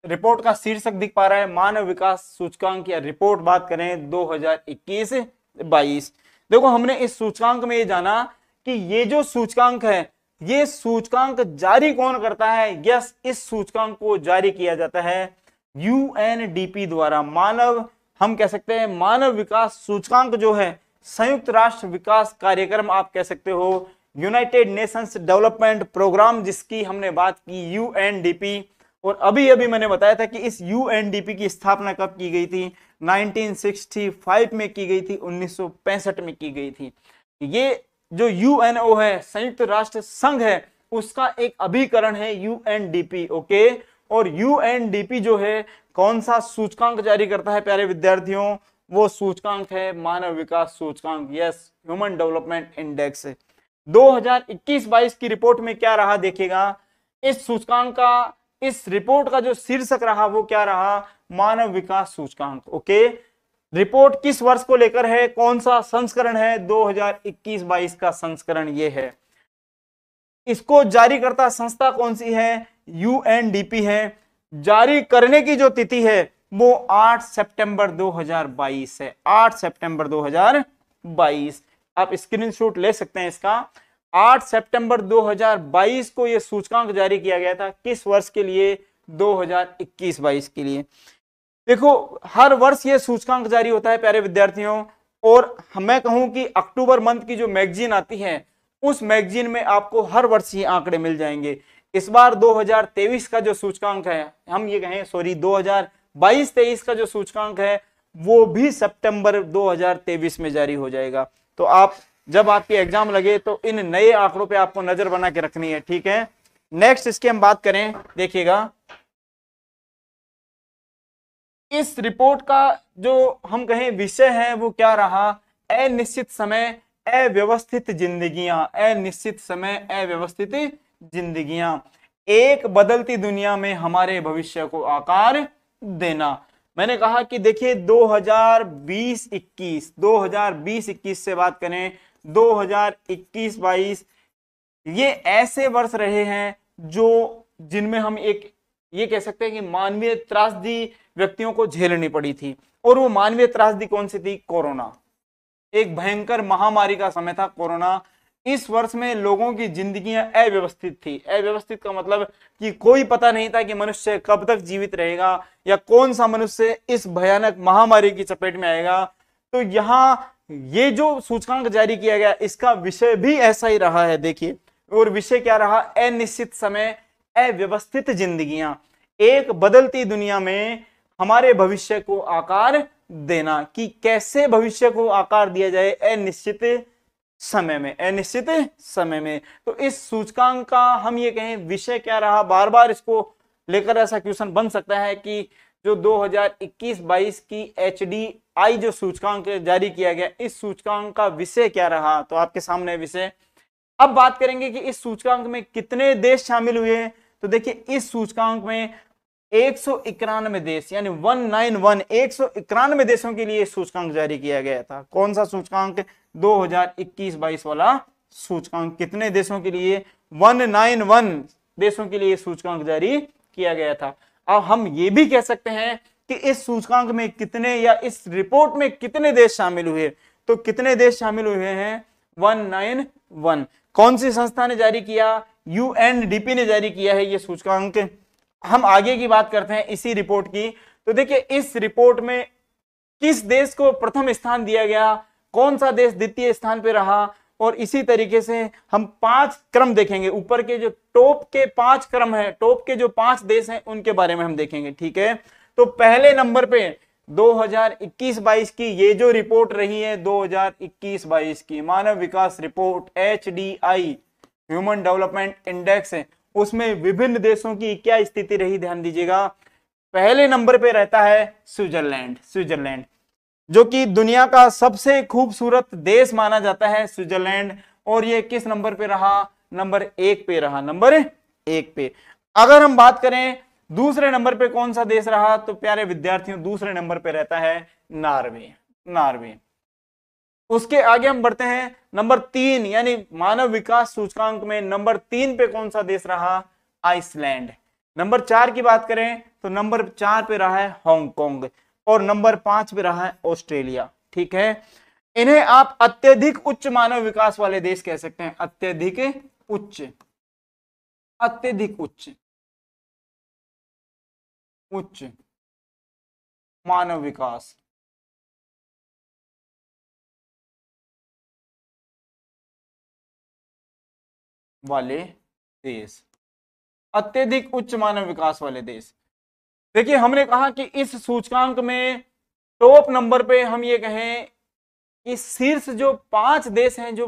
रिपोर्ट का शीर्षक दिख पा रहा है, मानव विकास सूचकांक या रिपोर्ट बात करें 2021-22। देखो, हमने इस सूचकांक में ये जाना कि ये जो सूचकांक है, ये सूचकांक जारी कौन करता है? यस, इस सूचकांक को जारी किया जाता है UNDP द्वारा। मानव, हम कह सकते हैं मानव विकास सूचकांक जो है संयुक्त राष्ट्र विकास कार्यक्रम आप कह सकते हो, यूनाइटेड नेशंस डेवलपमेंट प्रोग्राम जिसकी हमने बात की, UNDP। और अभी अभी मैंने बताया था कि इस UNDP की स्थापना कब की गई थी? 1965 में की गई थी, 1965 में की गई थी। ये जो UNO है, संयुक्त राष्ट्र संघ है, उसका एक अभिकरण है UNDP। ओके, और UNDP जो है कौन सा सूचकांक जारी करता है प्यारे विद्यार्थियों? वो सूचकांक है मानव विकास सूचकांक, यस, ह्यूमन डेवलपमेंट इंडेक्स। 2021-22 की रिपोर्ट में क्या रहा देखिएगा, इस सूचकांक का, इस रिपोर्ट का जो शीर्षक रहा वो क्या रहा? मानव विकास सूचकांक। ओके, रिपोर्ट किस वर्ष को लेकर है? कौन सा संस्करण है? 2021-22 का संस्करण ये है। इसको जारी करता संस्था कौन सी है? UNDP है। जारी करने की जो तिथि है वो 8 सितंबर 2022 है, 8 सितंबर 2022। आप स्क्रीनशॉट ले सकते हैं इसका। 8 सितंबर 2022 को यह सूचकांक जारी किया गया था। किस वर्ष के लिए? 2021-22 के लिए। देखो, हर वर्ष ये सूचकांक जारी होता है प्यारे विद्यार्थियों। और मैं कहूं कि अक्टूबर मंथ की जो मैगजीन आती है, उस मैगजीन में आपको हर वर्ष ये आंकड़े मिल जाएंगे। इस बार 2023 का जो सूचकांक है, हम ये कहें 2022-23 का जो सूचकांक है, वो भी सितंबर 2023 में जारी हो जाएगा। तो आप जब आपकी एग्जाम लगे तो इन नए आंकड़ों पे आपको नजर बना के रखनी है, ठीक है। नेक्स्ट इसकी हम बात करें, देखिएगा इस रिपोर्ट का जो हम कहें विषय है वो क्या रहा, अनिश्चित समय अव्यवस्थित जिंदगियां, अनिश्चित समय अव्यवस्थित जिंदगियां, एक बदलती दुनिया में हमारे भविष्य को आकार देना। मैंने कहा कि देखिए 2020-21 से बात करें, 2021-22 ये ऐसे वर्ष रहे हैं जो जिनमें हम एक ये कह सकते हैं कि मानवीय त्रासदी व्यक्तियों को झेलनी पड़ी थी। और वो मानवीय त्रासदी कौन सी थी? कोरोना। एक भयंकर महामारी का समय था कोरोना। इस वर्ष में लोगों की जिंदगियां अव्यवस्थित थी। अव्यवस्थित का मतलब कि कोई पता नहीं था कि मनुष्य कब तक जीवित रहेगा या कौन सा मनुष्य इस भयानक महामारी की चपेट में आएगा। तो यहाँ ये जो सूचकांक जारी किया गया इसका विषय भी ऐसा ही रहा है। देखिए, और विषय क्या रहा? अनिश्चित समय अव्यवस्थित जिंदगियां, एक बदलती दुनिया में हमारे भविष्य को आकार देना, कि कैसे भविष्य को आकार दिया जाए अनिश्चित समय में, अनिश्चित समय में। तो इस सूचकांक का हम ये कहें विषय क्या रहा, बार बार इसको लेकर ऐसा क्वेश्चन बन सकता है कि जो 2021-22 की HDI जो सूचकांक जारी किया गया, इस सूचकांक का विषय क्या रहा। तो आपके सामने विषय। अब बात करेंगे कि इस सूचकांक में कितने देश शामिल हुए। तो देखिए, इस सूचकांक में 191 देश यानी 191 देशों के लिए सूचकांक जारी किया गया था। कौन सा सूचकांक? 2021-22 वाला सूचकांक। कितने देशों के लिए? 191 देशों के लिए सूचकांक जारी किया गया था। अब हम ये भी कह सकते हैं कि इस सूचकांक में कितने या इस रिपोर्ट में कितने देश शामिल हुए। तो कितने देश शामिल हुए हैं? 191। कौन सी संस्था ने जारी किया? UNDP ने जारी किया है ये सूचकांक। हम आगे की बात करते हैं इसी रिपोर्ट की। तो देखिए, इस रिपोर्ट में किस देश को प्रथम स्थान दिया गया, कौन सा देश द्वितीय स्थान पे रहा, और इसी तरीके से हम 5 क्रम देखेंगे। ऊपर के जो टॉप के 5 क्रम है, टॉप के जो 5 देश हैं उनके बारे में हम देखेंगे। ठीक है, तो पहले नंबर पे 2021-22 की ये जो रिपोर्ट रही है, 2021-22 की मानव विकास report HDI human development index है, उसमें विभिन्न देशों की क्या स्थिति रही, ध्यान दीजिएगा। पहले नंबर पे रहता है स्विट्जरलैंड। स्विट्जरलैंड जो कि दुनिया का सबसे खूबसूरत देश माना जाता है, स्विट्जरलैंड। और ये किस नंबर पे रहा? नंबर 1 पे रहा, नंबर 1 पे। अगर हम बात करें दूसरे नंबर पे कौन सा देश रहा, तो प्यारे विद्यार्थियों दूसरे नंबर पे रहता है नॉर्वे। नॉर्वे। उसके आगे हम बढ़ते हैं नंबर 3 यानी मानव विकास सूचकांक में नंबर 3 पे कौन सा देश रहा? आइसलैंड। नंबर 4 की बात करें तो नंबर 4 पे रहा है हांगकांग, और नंबर 5 पे रहा है ऑस्ट्रेलिया। ठीक है, इन्हें आप अत्यधिक उच्च मानव विकास वाले देश कह सकते हैं। अत्यधिक उच्च, अत्यधिक उच्च, उच्च मानव विकास वाले देश, अत्यधिक उच्च मानव विकास वाले देश। देखिए, हमने कहा कि इस सूचकांक में टॉप नंबर पे हम ये कहें कि शीर्ष जो 5 देश हैं जो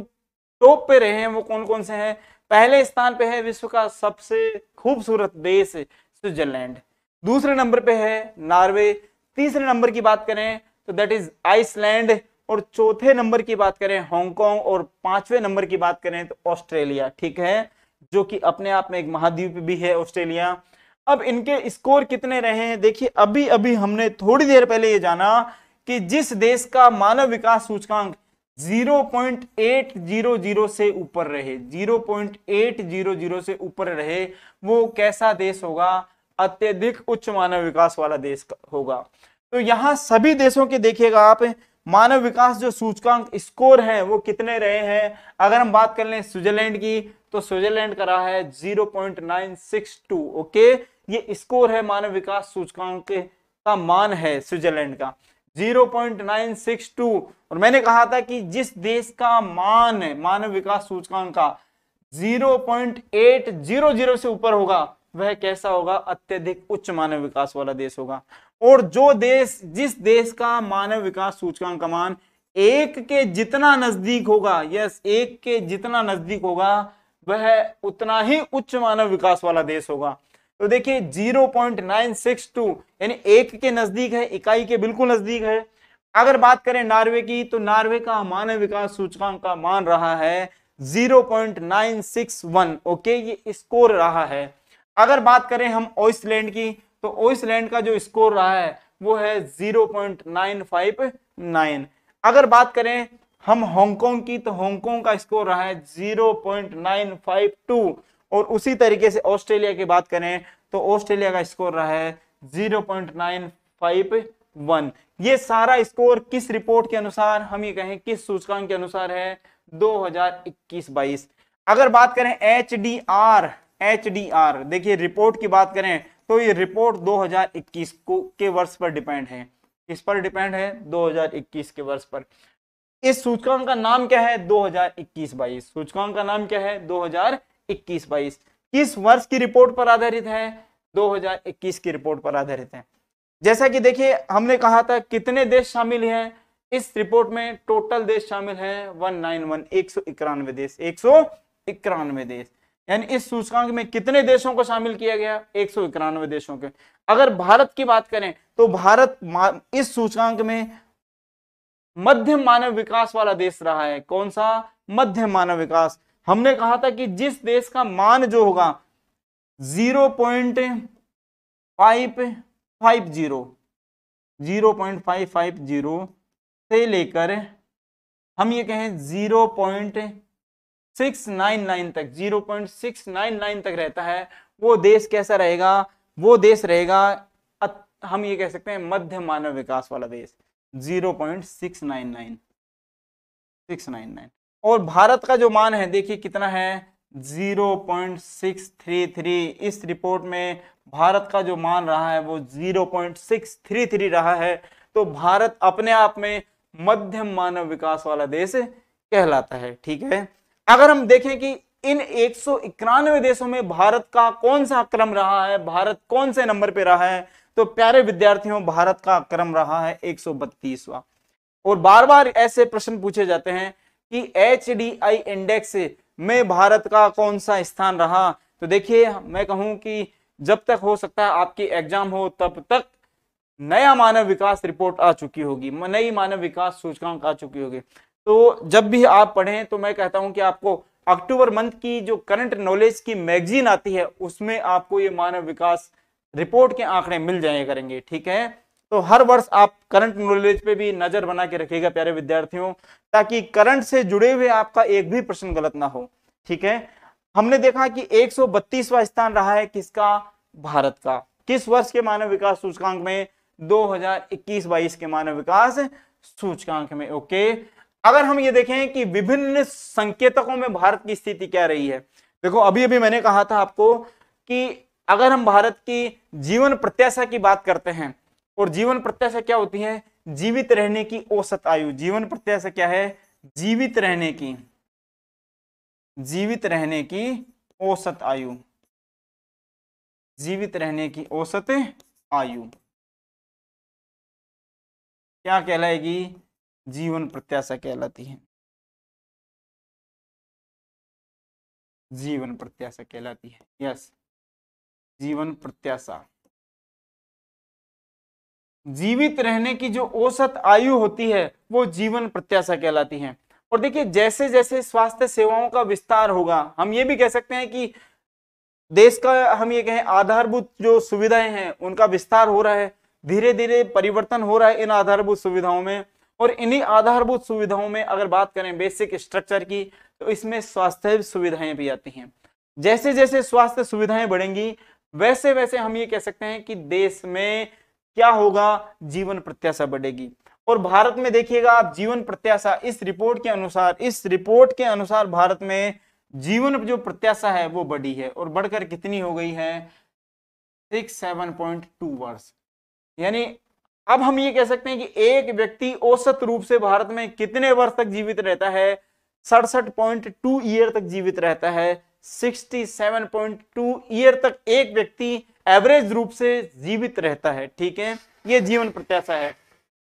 टॉप पे रहे हैं वो कौन कौन से हैं। पहले स्थान पे है विश्व का सबसे खूबसूरत देश स्विट्जरलैंड, दूसरे नंबर पे है नॉर्वे, तीसरे नंबर की बात करें तो दैट इज आइसलैंड, और चौथे नंबर की बात करें हांगकांग, और 5वें नंबर की बात करें तो ऑस्ट्रेलिया। ठीक है, जो कि अपने आप में एक महाद्वीप भी है ऑस्ट्रेलिया। अब इनके स्कोर कितने रहे हैं? देखिए, अभी अभी हमने थोड़ी देर पहले ये जाना कि जिस देश का मानव विकास सूचकांक 0.800 से ऊपर रहे, 0.800 से ऊपर रहे, वो कैसा देश होगा? अत्यधिक उच्च मानव विकास वाला देश होगा। तो यहां सभी देशों के देखिएगा आप मानव विकास जो सूचकांक स्कोर है वो कितने रहे हैं। अगर हम बात कर लें स्विट्जरलैंड की तो स्विट्जरलैंड का रहा है 0.962। ओके, ये स्कोर है मानव विकास सूचकांक का मान है स्विट्जरलैंड का 0.962। और मैंने कहा था कि जिस देश का मान मानव विकास सूचकांक का 0.800 से ऊपर होगा वह कैसा होगा? अत्यधिक उच्च मानव विकास वाला देश होगा। और जो देश जिस देश का मानव विकास सूचकांक का मान 1 के जितना नजदीक होगा, यस 1 के जितना नजदीक होगा, वह उतना ही उच्च मानव विकास वाला देश होगा। तो देखिए 0.962 यानी 1 के नजदीक है, इकाई के बिल्कुल नजदीक है। अगर बात करें नॉर्वे की, तो नॉर्वे का मानव विकास सूचकांक का मान रहा है 0.961। ओके, ये स्कोर रहा है। अगर बात करें हम आइसलैंड की, तो आइसलैंड का जो स्कोर रहा है वो है 0.959। अगर बात करें हम हांगकांग की, तो हांगकांग का स्कोर रहा है 0.952। और उसी तरीके से ऑस्ट्रेलिया की बात करें तो ऑस्ट्रेलिया का स्कोर रहा है 0.951। ये सारा स्कोर किस रिपोर्ट के अनुसार, हम ये कहें किस सूचकांक के अनुसार है, 2021-22। अगर बात करें एचडीआर, देखिए रिपोर्ट की बात करें तो ये रिपोर्ट 2021 के वर्ष पर डिपेंड है। किस पर डिपेंड है? 2021 के वर्ष पर। इस सूचकांक का नाम क्या है? 2021-22। सूचकांक का नाम क्या है? 2021-22। किस वर्ष की रिपोर्ट पर आधारित है? 2021 की रिपोर्ट पर आधारित है। जैसा कि देखिए हमने कहा था कितने देश शामिल हैं इस रिपोर्ट में, टोटल देश शामिल है 191, 191 देश, 191 देश। यानी इस सूचकांक में कितने देशों को शामिल किया गया? 191 देशों के। अगर भारत की बात करें तो भारत इस सूचकांक में मध्यम मानव विकास वाला देश रहा है। कौन सा? मध्यम मानव विकास। हमने कहा था कि जिस देश का मान जो होगा 0.550 से लेकर हम ये कहें 0.699 तक, 0.699 तक रहता है, वो देश कैसा रहेगा? वो देश रहेगा, हम ये कह सकते हैं मध्यम मानव विकास वाला देश, 0.699। और भारत का जो मान है देखिए कितना है, 0.633। इस रिपोर्ट में भारत का जो मान रहा है वो 0.633 रहा है। तो भारत अपने आप में मध्यम मानव विकास वाला देश कहलाता है। ठीक है, अगर हम देखें कि इन 191 देशों में भारत का कौन सा क्रम रहा है, भारत कौन से नंबर पे रहा है, तो प्यारे विद्यार्थियों भारत का क्रम रहा है 132वां। और बार बार ऐसे प्रश्न पूछे जाते हैं कि HDI इंडेक्स में भारत का कौन सा स्थान रहा। तो देखिए मैं कहूं कि जब तक हो सकता है आपकी एग्जाम हो तब तक नया मानव विकास रिपोर्ट आ चुकी होगी, नई मानव विकास सूचकांक आ चुकी होगी। तो जब भी आप पढ़ें तो मैं कहता हूं कि आपको अक्टूबर मंथ की जो करंट नॉलेज की मैगजीन आती है उसमें आपको ये मानव विकास रिपोर्ट के आंकड़े मिल जाए करेंगे। ठीक है, तो हर वर्ष आप करंट नॉलेज पे भी नजर बना के रखिएगा प्यारे विद्यार्थियों, ताकि करंट से जुड़े हुए आपका एक भी प्रश्न गलत ना हो। ठीक है, हमने देखा कि 132वां स्थान रहा है किसका? भारत का। किस वर्ष के मानव विकास सूचकांक में? 2021-22 के मानव विकास सूचकांक में। ओके, अगर हम ये देखें कि विभिन्न संकेतकों में भारत की स्थिति क्या रही है, देखो अभी अभी मैंने कहा था आपको कि अगर हम भारत की जीवन प्रत्याशा की बात करते हैं, और जीवन प्रत्याशा क्या होती है? जीवित रहने की औसत आयु। जीवन प्रत्याशा क्या है? जीवित रहने की औसत आयु, जीवित रहने की औसत आयु क्या कहलाएगी? जीवन प्रत्याशा कहलाती है, जीवन प्रत्याशा कहलाती है। यस, जीवन प्रत्याशा। जीवित रहने की जो औसत आयु होती है वो जीवन प्रत्याशा कहलाती है। और देखिए जैसे जैसे स्वास्थ्य सेवाओं का विस्तार होगा, हम ये भी कह सकते हैं कि देश का, हम ये कहें आधारभूत जो सुविधाएं हैं उनका विस्तार हो रहा है, धीरे धीरे परिवर्तन हो रहा है इन आधारभूत सुविधाओं में। और इन्हीं आधारभूत सुविधाओं में अगर बात करें बेसिक स्ट्रक्चर की, तो इसमें स्वास्थ्य सुविधाएं भी आती हैं। जैसे जैसे स्वास्थ्य सुविधाएं बढ़ेंगी वैसे वैसे हम ये कह सकते हैं कि देश में क्या होगा? जीवन प्रत्याशा बढ़ेगी। और भारत में देखिएगा आप, जीवन प्रत्याशा इस रिपोर्ट के अनुसार भारत में जीवन जो प्रत्याशा है वो बढ़ी है, और बढ़कर कितनी हो गई है? 67.2 वर्ष। यानी अब हम ये कह सकते हैं कि एक व्यक्ति औसत रूप से भारत में कितने वर्ष तक जीवित रहता है? 67.2 ईयर तक जीवित रहता है। 67.2 ईयर तक एक व्यक्ति एवरेज रूप से जीवित रहता है। ठीक है, ये जीवन प्रत्याशा है।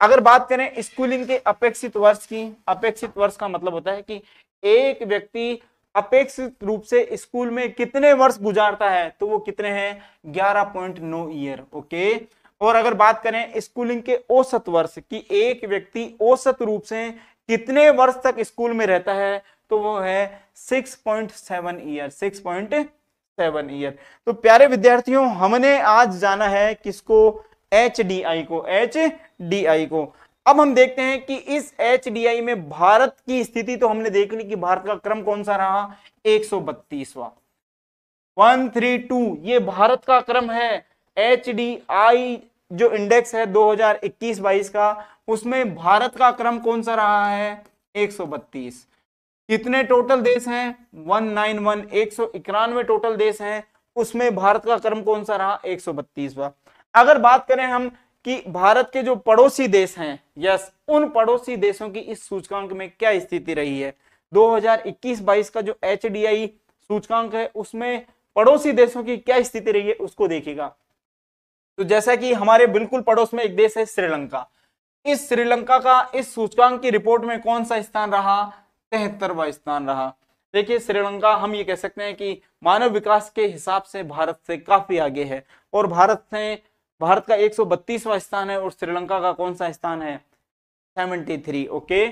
अगर बात करें स्कूलिंग के अपेक्षित वर्ष की, अपेक्षित वर्ष का मतलब होता है कि एक व्यक्ति अपेक्षित रूप से स्कूल में कितने वर्ष गुजारता है, तो वो कितने हैं 11.9 ईयर। ओके, और अगर बात करें स्कूलिंग के औसत वर्ष कि एक व्यक्ति औसत रूप से कितने वर्ष तक स्कूल में रहता है, तो वो है 6.7 ईयर, 6.7 ईयर। तो प्यारे विद्यार्थियों, हमने आज जाना है किसको, HDI को। अब हम देखते हैं कि इस HDI में भारत की स्थिति तो हमने देख ली कि भारत का क्रम कौन सा रहा, 132वां, 132 ये भारत का क्रम है। HDI जो इंडेक्स है 2021-22 का, उसमें भारत का क्रम कौन सा रहा है, 132। कितने टोटल देश हैं, 191, 191 टोटल देश हैं, उसमें भारत का क्रम कौन सा रहा, 132वां। अगर बात करें हम कि भारत के जो पड़ोसी देश हैं, यस, उन पड़ोसी देशों की इस सूचकांक में क्या स्थिति रही है, 2021-22 का जो HDI सूचकांक है उसमें पड़ोसी देशों की क्या स्थिति रही है उसको देखिएगा। तो जैसा कि हमारे बिल्कुल पड़ोस में एक देश है श्रीलंका, इस श्रीलंका का इस सूचकांक की रिपोर्ट में कौन सा स्थान रहा, 73वां स्थान रहा। देखिए श्रीलंका हम ये कह सकते हैं कि मानव विकास के हिसाब से भारत से काफी आगे है, और भारत का 132वां स्थान है और श्रीलंका का कौन सा स्थान है, 73। ओके,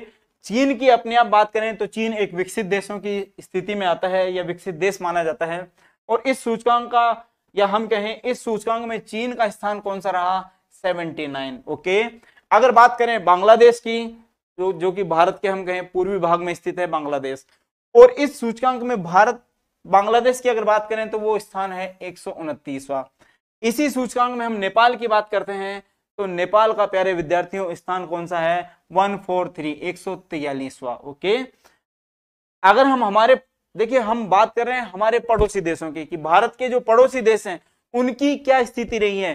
चीन की अपने आप बात करें तो चीन एक विकसित देशों की स्थिति में आता है या विकसित देश माना जाता है, और इस सूचकांक का या हम कहें इस सूचकांक में चीन का स्थान कौन सा रहा, 79। ओके, अगर बात करें बांग्लादेश की, जो कि भारत के हम कहें पूर्वी भाग में स्थित है बांग्लादेश, और इस सूचकांक में बांग्लादेश की अगर बात करें तो वो स्थान है 129वां। इसी सूचकांक में हम नेपाल की बात करते हैं तो नेपाल का प्यारे विद्यार्थियों स्थान कौन सा है, 143, 143वां। ओके, अगर हम देखिए हम बात कर रहे हैं हमारे पड़ोसी देशों की कि भारत के जो पड़ोसी देश हैं उनकी क्या स्थिति रही है,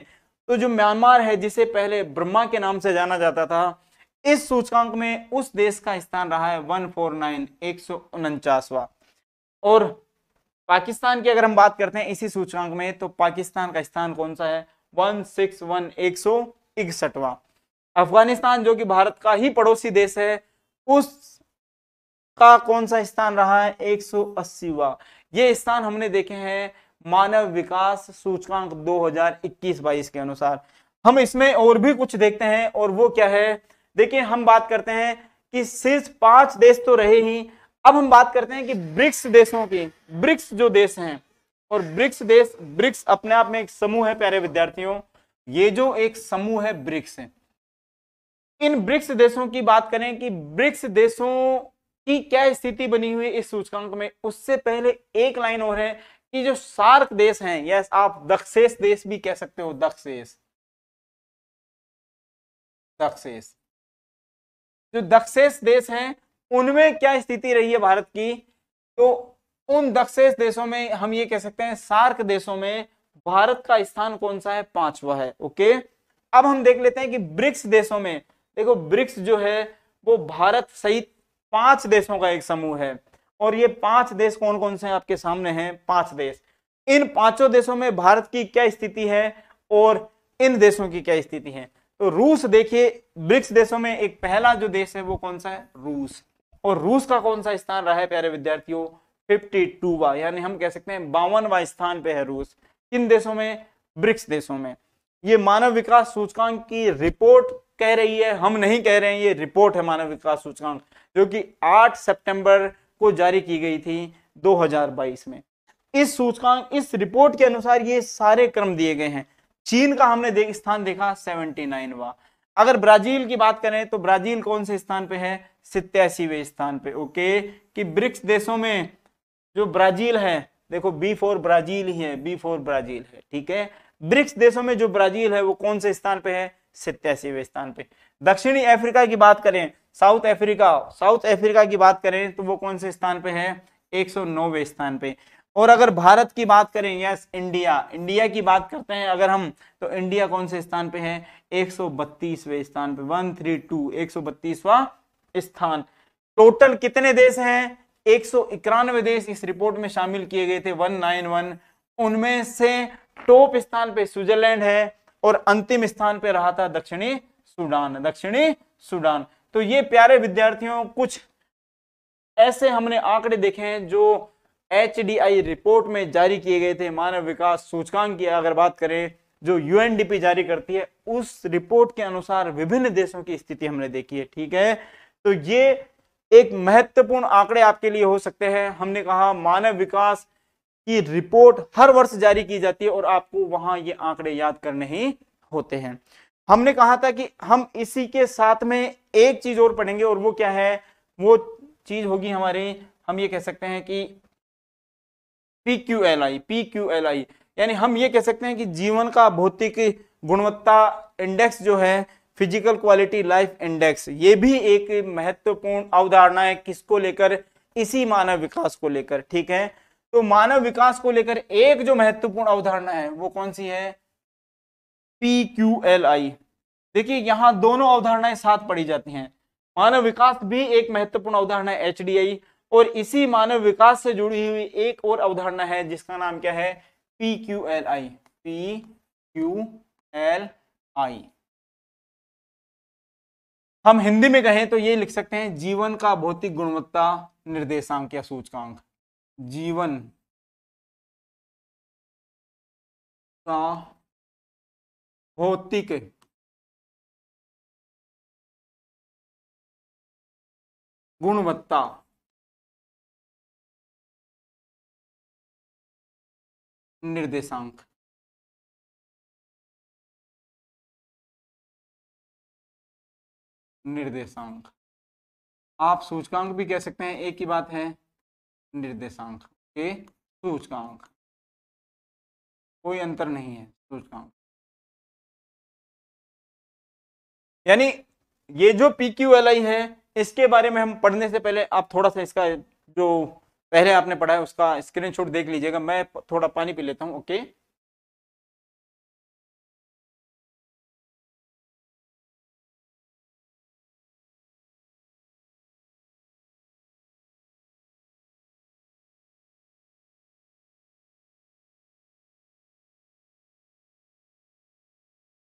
तो जो म्यांमार है जिसे पहले ब्रह्मा के नाम से जाना जाता था, इस सूचकांक में उस देश का स्थान रहा है 149, 149वां। और पाकिस्तान की अगर हम बात करते हैं इसी सूचकांक में तो पाकिस्तान का स्थान कौन सा है, 161, 161वां। अफगानिस्तान जो कि भारत का ही पड़ोसी देश है उसका कौन सा स्थान रहा है, 180वां। ये स्थान हमने देखे हैं मानव विकास सूचकांक 2021-22 के अनुसार। हम इसमें और भी कुछ देखते हैं और वो क्या है, देखिए हम बात करते हैं कि शीर्ष 5 देश तो रहे ही, अब हम बात करते हैं कि ब्रिक्स देशों की, ब्रिक्स जो देश हैं, और ब्रिक्स अपने आप में एक समूह है प्यारे विद्यार्थियों, ये जो एक समूह है ब्रिक्स है। इन ब्रिक्स देशों की बात करें कि ब्रिक्स देशों की क्या स्थिति बनी हुई इस सूचकांक में, उससे पहले एक लाइन और है कि जो सार्क देश हैं, यस आप दक्षेश देश भी कह सकते हो, दक्षेश जो दक्षेश देश हैं उनमें क्या स्थिति रही है भारत की, तो उन दक्षेश देशों में हम ये कह सकते हैं सार्क देशों में भारत का स्थान कौन सा है, 5वां है। ओके, अब हम देख लेते हैं कि ब्रिक्स देशों में, देखो ब्रिक्स जो है वो भारत सहित 5 देशों का एक समूह है, और ये 5 देश कौन कौन से हैं आपके सामने हैं, 5 देश। इन 5 देशों में भारत की क्या स्थिति है और इन देशों की क्या स्थिति है, तो रूस देखिए ब्रिक्स देशों में एक पहला जो देश है वो कौन सा है, रूस, और रूस का कौन सा स्थान रहा है प्यारे विद्यार्थियों, 52वां, यानी हम कह सकते हैं 52वां स्थान पे है रूस। किन देशों में, ब्रिक्स देशों में। ये मानव विकास सूचकांक की रिपोर्ट कह रही है, हम नहीं कह रहे हैं, ये रिपोर्ट है मानव विकास सूचकांक जो कि 8 सितंबर को जारी की गई थी 2022 में। इस सूचकांक, इस रिपोर्ट के अनुसार ये सारे क्रम दिए गए हैं। चीन का हमने स्थान देखा 79वां। अगर ब्राजील की बात करें तो ब्राजील कौन से स्थान पे है, 87वें स्थान पे। ओके, कि ब्रिक्स देशों में जो ब्राजील है, देखो बी फॉर ब्राजील ही है, बी फॉर ब्राजील है, ठीक है। ब्रिक्स देशों में जो ब्राजील है वो कौन से स्थान पे है, 87वें स्थान पे। दक्षिणी अफ्रीका की बात करें, साउथ अफ्रीका की बात करें तो वो कौन से स्थान पे है, 109वें स्थान पे। और अगर भारत की बात करें, यस इंडिया की बात करते हैं अगर हम, तो इंडिया कौन से स्थान पे है, 132वें स्थान पे, 132, 132वां स्थान। टोटल कितने देश हैं, 191 देश इस रिपोर्ट में शामिल किए गए थे, 191। उनमें से टॉप स्थान पे स्विट्जरलैंड है और अंतिम स्थान पे रहा था दक्षिणी सूडान। तो ये प्यारे विद्यार्थियों कुछ ऐसे हमने आंकड़े देखे हैं जो HDI रिपोर्ट में जारी किए गए थे, मानव विकास सूचकांक की अगर बात करें जो UNDP जारी करती है, उस रिपोर्ट के अनुसार विभिन्न देशों की स्थिति हमने देखी है। ठीक है, तो ये एक महत्वपूर्ण आंकड़े आपके लिए हो सकते हैं। हमने कहा मानव विकास की रिपोर्ट हर वर्ष जारी की जाती है और आपको वहां ये आंकड़े याद करने ही होते हैं। हमने कहा था कि हम इसी के साथ में एक चीज और पढ़ेंगे, और वो क्या है, वो चीज होगी हमारे, हम ये कह सकते हैं कि PQLI, यानी हम ये कह सकते हैं कि जीवन का भौतिक गुणवत्ता इंडेक्स जो है, फिजिकल क्वालिटी लाइफ इंडेक्स, ये भी एक महत्वपूर्ण अवधारणा है। किसको लेकर? इसी मानव विकास को लेकर। ठीक है, तो मानव विकास को लेकर एक जो महत्वपूर्ण अवधारणा है वो कौन सी है? PQLI। देखिए यहां दोनों अवधारणाएं साथ पढ़ी जाती हैं। मानव विकास भी एक महत्वपूर्ण अवधारणा है HDI, और इसी मानव विकास से जुड़ी हुई एक और अवधारणा है जिसका नाम क्या है? PQLI। हम हिंदी में कहें तो ये लिख सकते हैं जीवन का भौतिक गुणवत्ता निर्देशांक या सूचकांक। जीवन का भौतिक गुणवत्ता निर्देशांक। आप सूचकांक भी कह सकते हैं, एक ही बात है, निर्देशांक के सूचकांक, कोई अंतर नहीं है सूचकांक। यानी ये जो PQLI है, इसके बारे में हम पढ़ने से पहले आप थोड़ा सा इसका जो पहले आपने पढ़ा है उसका स्क्रीनशॉट देख लीजिएगा। मैं थोड़ा पानी पी लेता हूं। ओके,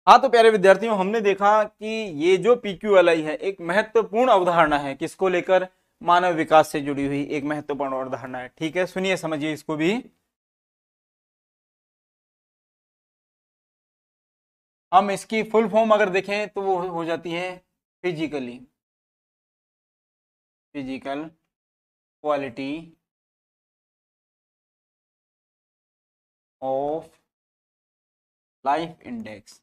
हाँ तो प्यारे विद्यार्थियों, हमने देखा कि ये जो PQLI है एक महत्वपूर्ण अवधारणा है। किसको लेकर? मानव विकास से जुड़ी हुई एक महत्वपूर्ण अवधारणा है। ठीक है, सुनिए समझिए इसको भी। हम इसकी फुल फॉर्म अगर देखें तो वो हो जाती है physical quality of life index.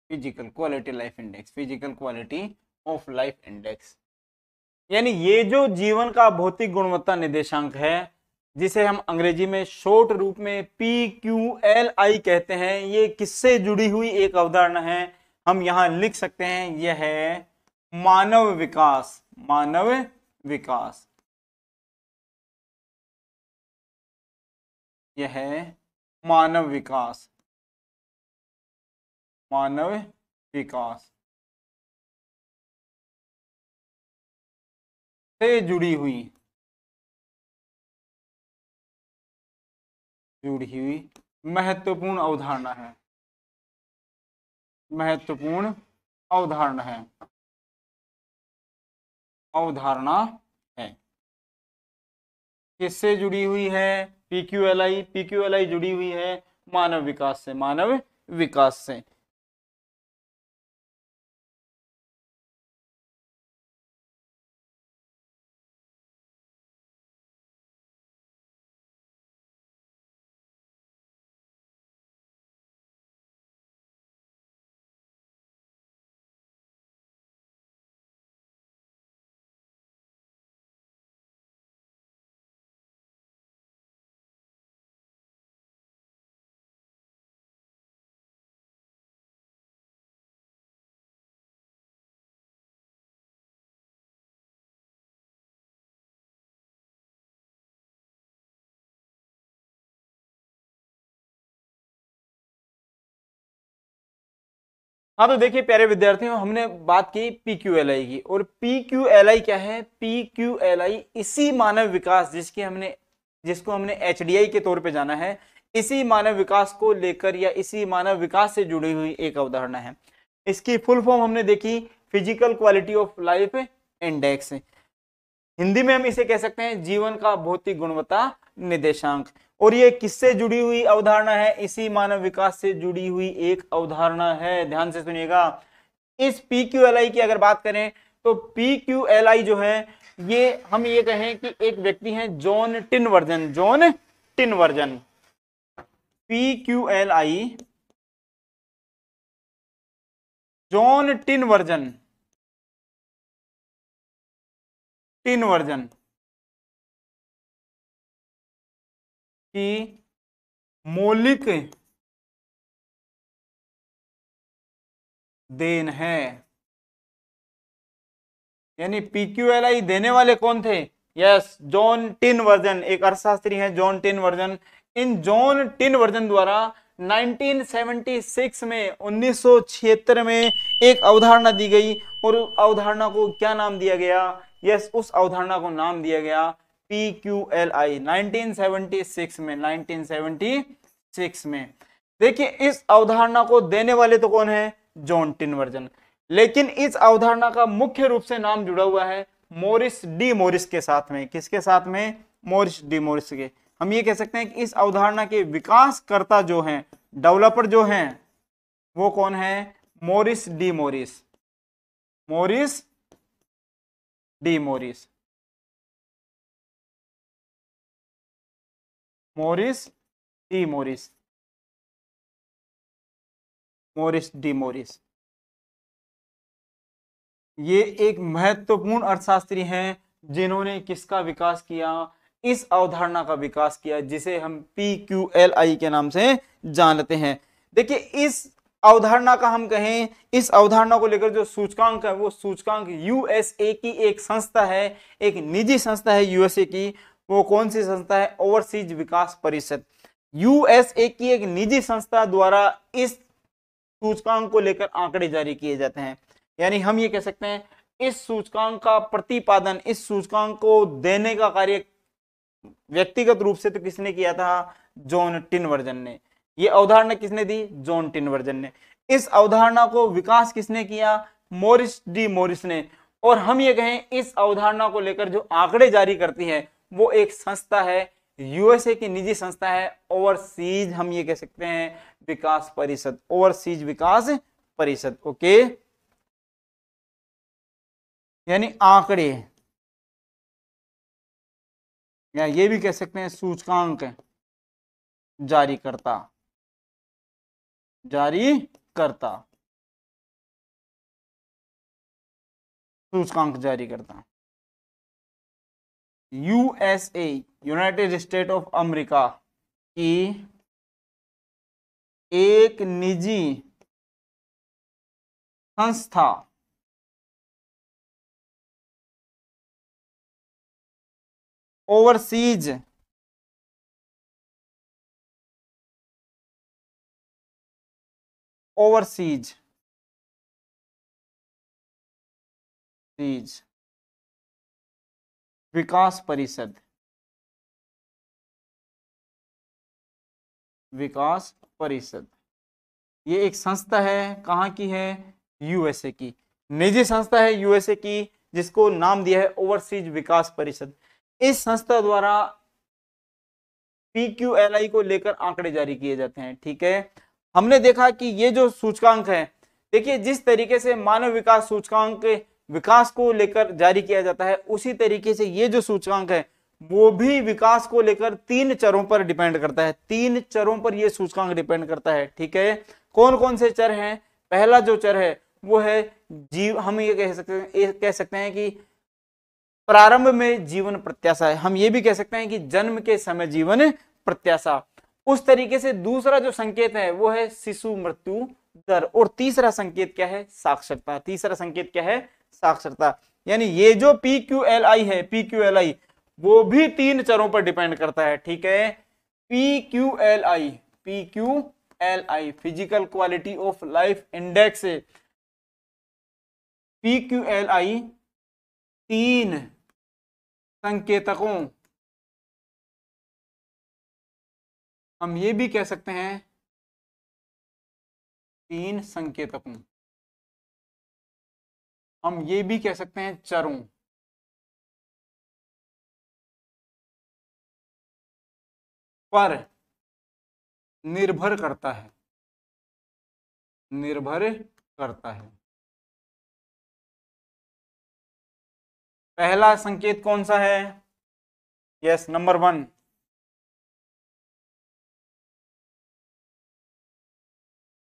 Physical quality of life index, यानी ये जो जीवन का भौतिक गुणवत्ता निर्देशांक है, जिसे हम अंग्रेजी में शॉर्ट रूप में PQLI कहते हैं, ये किससे जुड़ी हुई एक अवधारणा है? हम यहां लिख सकते हैं यह है मानव विकास। यह है मानव विकास से जुड़ी हुई महत्वपूर्ण अवधारणा है। किससे जुड़ी हुई है? PQLI जुड़ी हुई है मानव विकास से। हाँ तो देखिए प्यारे विद्यार्थियों, हमने बात की PQLI की, और PQLI क्या है? PQLI इसी मानव विकास जिसको हमने HDI के तौर पे जाना है, इसी मानव विकास को लेकर या इसी मानव विकास से जुड़ी हुई एक अवधारणा है। इसकी फुल फॉर्म हमने देखी, physical quality of life index. Hindi में हम इसे कह सकते हैं जीवन का भौतिक गुणवत्ता निर्देशांक। और ये किससे जुड़ी हुई अवधारणा है? इसी मानव विकास से जुड़ी हुई एक अवधारणा है। ध्यान से सुनिएगा। इस PQLI की अगर बात करें तो PQLI जो है, ये हम ये कहें कि एक व्यक्ति है जॉन टिनवर्जन। जॉन टिनवर्जन, PQLI, जॉन टिनवर्जन, टिनवर्जन की मौलिक देन है। यानी PQLI देने वाले कौन थे? यस, जॉन टिनवर्जन, एक अर्थशास्त्री हैं जॉन टिनवर्जन। इन जॉन टिनवर्जन द्वारा 1976 में 1976 में एक अवधारणा दी गई और उस अवधारणा को क्या नाम दिया गया? यस, उस अवधारणा को नाम दिया गया PQLI 1976 में। 1976 में देखिए, इस अवधारणा को देने वाले तो कौन है? जॉन टिनवर्जन। लेकिन इस अवधारणा का मुख्य रूप से नाम जुड़ा हुआ है मॉरिस डी मॉरिस के साथ में। किसके साथ में? मॉरिस डी मॉरिस के। हम ये कह सकते हैं कि इस अवधारणा के विकासकर्ता जो हैं, डेवलपर जो हैं, वो कौन है? Morris D Morris. Morris D Morris, Morris D Morris, Morris D Morris. ये एक महत्वपूर्ण अर्थशास्त्री हैं जिन्होंने किसका विकास किया? इस अवधारणा का विकास किया जिसे हम PQLI के नाम से जानते हैं। देखिए, इस अवधारणा का हम कहें, इस अवधारणा को लेकर जो सूचकांक है वो सूचकांक USA की एक संस्था है, एक निजी संस्था है USA की। वो कौन सी संस्था है? ओवरसीज विकास परिषद। USA की एक निजी संस्था द्वारा इस सूचकांक को लेकर आंकड़े जारी किए जाते हैं। यानी हम ये कह सकते हैं इस सूचकांक का प्रतिपादन, इस सूचकांक को देने का कार्य व्यक्तिगत रूप से तो किसने किया था? जॉन टिनवर्जन ने। ये अवधारणा किसने दी? जॉन टिनवर्जन ने। इस अवधारणा को विकास किसने किया? मॉरिस डी मॉरिस ने। और हम ये कहें इस अवधारणा को लेकर जो आंकड़े जारी करती है वो एक संस्था है, USA की निजी संस्था है, ओवरसीज, हम ये कह सकते हैं विकास परिषद, ओवरसीज विकास परिषद। ओके, यानी आंकड़े, या ये भी कह सकते हैं सूचकांक जारी करता, जारी करता, सूचकांक जारी करता। USA, United state of America की एक निजी संस्था ओवरसीज ओवरसीज विकास परिषद, विकास परिषद। ये एक संस्था है, कहाँ की है? USA की, निजी संस्था है USA की, जिसको नाम दिया है ओवरसीज विकास परिषद। इस संस्था द्वारा PQLI को लेकर आंकड़े जारी किए जाते हैं। ठीक है, हमने देखा कि ये जो सूचकांक है, देखिए जिस तरीके से मानव विकास सूचकांक विकास को लेकर जारी किया जाता है, उसी तरीके से ये जो सूचकांक है वो भी विकास को लेकर 3 चरों पर डिपेंड करता है। 3 चरों पर ये सूचकांक डिपेंड करता है। ठीक है, कौन कौन से चर हैं? पहला जो चर है वो है जीव, हम ये कह सकते हैं कि प्रारंभ में जीवन प्रत्याशा है। हम ये भी कह सकते हैं कि जन्म के समय जीवन प्रत्याशा। उस तरीके से दूसरा जो संकेत है वो है शिशु मृत्यु दर। और तीसरा संकेत क्या है? साक्षरता। तीसरा संकेत क्या है? साक्षरता। यानी ये जो PQLI है, PQLI वो भी 3 चरों पर डिपेंड करता है। ठीक है, PQLI physical quality of life index, PQLI 3 संकेतकों हम ये भी कह सकते हैं 3 संकेतकों, हम ये भी कह सकते हैं चरों पर निर्भर करता है, निर्भर करता है। पहला संकेत कौन सा है? यस, नंबर 1,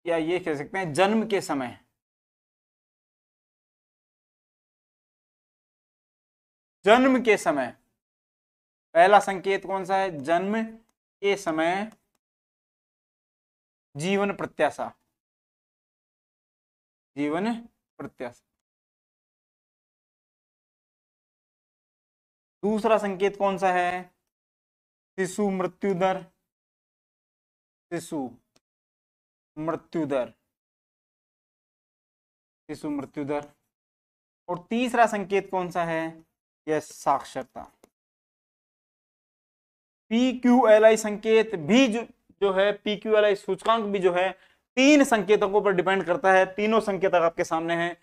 या ये कह सकते हैं जन्म के समय, जन्म के समय पहला संकेत कौन सा है? जन्म के समय जीवन प्रत्याशा, जीवन प्रत्याशा। दूसरा संकेत कौन सा है? शिशु मृत्यु दर, शिशु मृत्यु दर, शिशु मृत्यु दर। और तीसरा संकेत कौन सा है? यह साक्षरता। PQLI संकेत भी जो है, PQLI सूचकांक भी जो है 3 संकेतकों पर डिपेंड करता है। तीनों संकेतक आपके सामने हैं।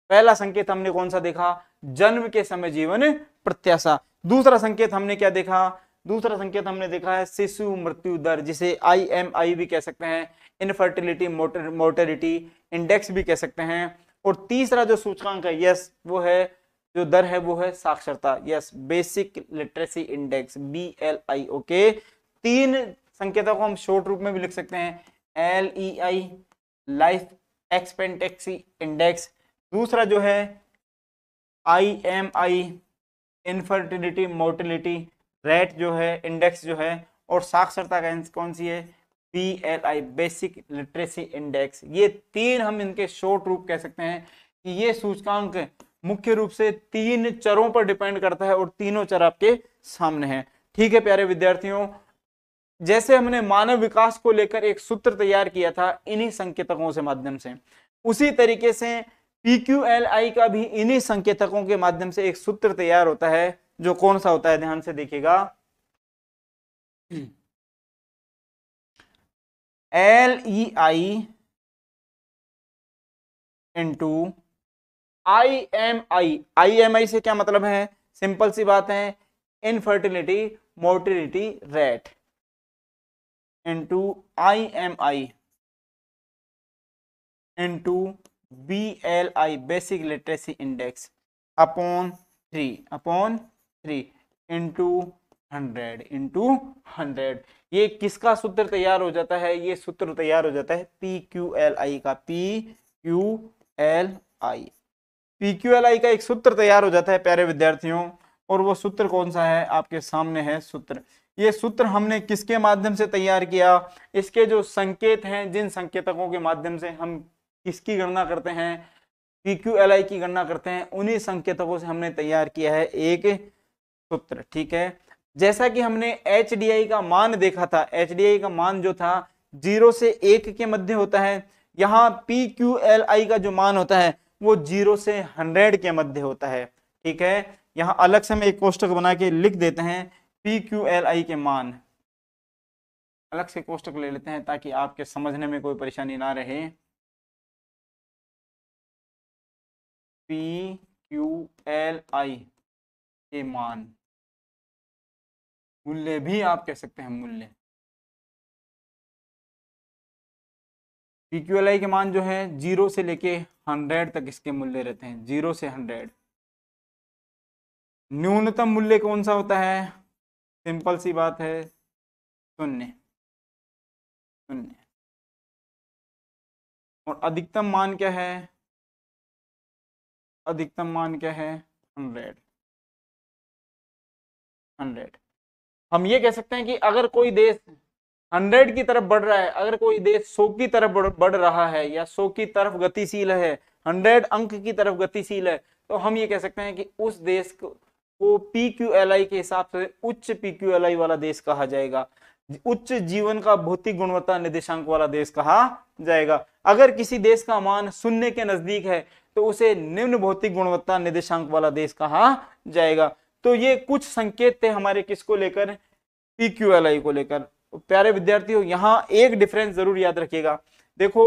पहला संकेत हमने कौन सा देखा? जन्म के समय जीवन प्रत्याशा। दूसरा संकेत हमने क्या देखा? दूसरा संकेत हमने देखा है शिशु मृत्यु दर, जिसे IMI भी कह सकते हैं, इनफर्टिलिटी मोर्टेलिटी इंडेक्स भी कह सकते हैं। और तीसरा जो सूचकांक है, यस, वो है, जो दर है वो है साक्षरता, yes, basic literacy index, BLI। Okay, 3 संकेतों को हम शॉर्ट रूप में भी लिख सकते हैं, LEI, लाइफ एक्सपेक्टेंसी इंडेक्स। दूसरा जो है IMI, इनफर्टिलिटी मोर्टेलिटी रेट जो है, इंडेक्स जो है। और साक्षरता का कौन सी है? BLI, basic literacy index. ये 3 हम इनके शॉर्ट रूप कह सकते हैं कि ये सूचकांक मुख्य रूप से 3 चरों पर डिपेंड करता है और तीनों चर आपके सामने हैं। ठीक है प्यारे विद्यार्थियों, जैसे हमने मानव विकास को लेकर एक सूत्र तैयार किया था इन्हीं संकेतकों से माध्यम से, उसी तरीके से PQLI का भी इन्हीं संकेतकों के माध्यम से एक सूत्र तैयार होता है, जो कौन सा होता है? ध्यान से देखिएगा, LEI इंटू IMI। IMI से क्या मतलब है? सिंपल सी बात है, infertility mortality rate into IMI into BLI, basic literacy index, upon 3 into 100। ये किसका सूत्र तैयार हो जाता है? ये सूत्र तैयार हो जाता है PQLI का। PQLI का एक सूत्र तैयार हो जाता है प्यारे विद्यार्थियों, और वो सूत्र कौन सा है? आपके सामने है सूत्र। ये सूत्र हमने किसके माध्यम से तैयार किया? इसके जो संकेत हैं, जिन संकेतकों के माध्यम से हम किसकी गणना करते हैं? PQLI की गणना करते हैं, उन्हीं संकेतकों से हमने तैयार किया है एक सूत्र। ठीक है, जैसा कि हमने HDI का मान देखा था, HDI का मान जो था 0 से 1 के मध्य होता है। यहाँ PQLI का जो मान होता है वो 0 से 100 के मध्य होता है। ठीक है, यहाँ अलग से हम एक कोष्टक बना के लिख देते हैं PQLI के मान, अलग से कोष्टक ले लेते हैं ताकि आपके समझने में कोई परेशानी ना रहे। PQLI के मान, मूल्य भी आप कह सकते हैं मूल्य। PQLI के मान जो है 0 से लेके 100 तक इसके मूल्य रहते हैं, 0 से 100। न्यूनतम मूल्य कौन सा होता है? सिंपल सी बात है, 0। और अधिकतम मान क्या है? अधिकतम मान क्या है? 100। हम ये कह सकते हैं कि अगर कोई देश 100 की तरफ बढ़ रहा है, अगर कोई देश 100 की तरफ बढ़ रहा है या 100 की तरफ गतिशील है, 100 अंक की तरफ गतिशील है, तो हम ये कह सकते हैं कि उस देश को PQLI के हिसाब से उच्च PQLI वाला देश कहा जाएगा, उच्च जीवन का भौतिक गुणवत्ता निर्देशांक वाला देश कहा जाएगा। अगर किसी देश का मान 0 के नजदीक है तो उसे निम्न भौतिक गुणवत्ता निर्देशांक वाला देश कहा जाएगा। तो ये कुछ संकेत थे हमारे किसको लेकर? PQLI को लेकर। प्यारे विद्यार्थियों यहाँ एक डिफरेंस जरूर याद रखिएगा, देखो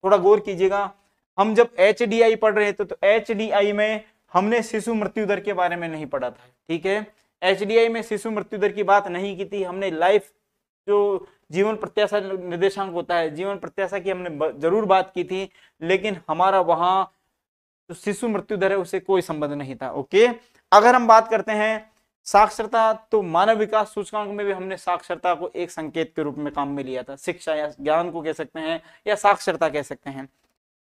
थोड़ा गौर कीजिएगा, हम जब HDI पढ़ रहे थे तो HDI में हमने शिशु मृत्यु दर के बारे में नहीं पढ़ा था, ठीक है। HDI में शिशु मृत्यु दर की बात नहीं की थी हमने, लाइफ जो जीवन प्रत्याशा निर्देशांक होता है, जीवन प्रत्याशा की हमने जरूर बात की थी, लेकिन हमारा वहां जो शिशु मृत्यु दर है उससे कोई संबंध नहीं था। ओके, अगर हम बात करते हैं साक्षरता, तो मानव विकास सूचकांक में भी हमने साक्षरता को एक संकेत के रूप में काम में लिया था, शिक्षा या ज्ञान को कह सकते हैं या साक्षरता कह सकते हैं।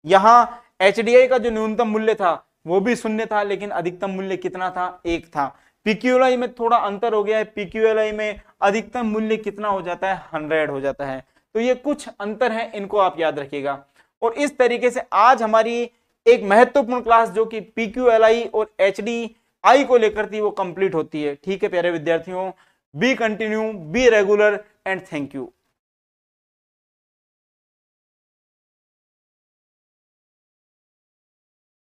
यहाँ HDI का जो न्यूनतम मूल्य था वो भी 0 था, लेकिन अधिकतम मूल्य कितना था, 1 था। PQLI में थोड़ा अंतर हो गया है, PQLI में अधिकतम मूल्य कितना हो जाता है, 100 हो जाता है। तो ये कुछ अंतर है, इनको आप याद रखिएगा। और इस तरीके से आज हमारी एक महत्वपूर्ण क्लास जो कि PQLI और HDI को लेकर थी वो कंप्लीट होती है। ठीक है प्यारे विद्यार्थियों, B continue, be regular and thank you.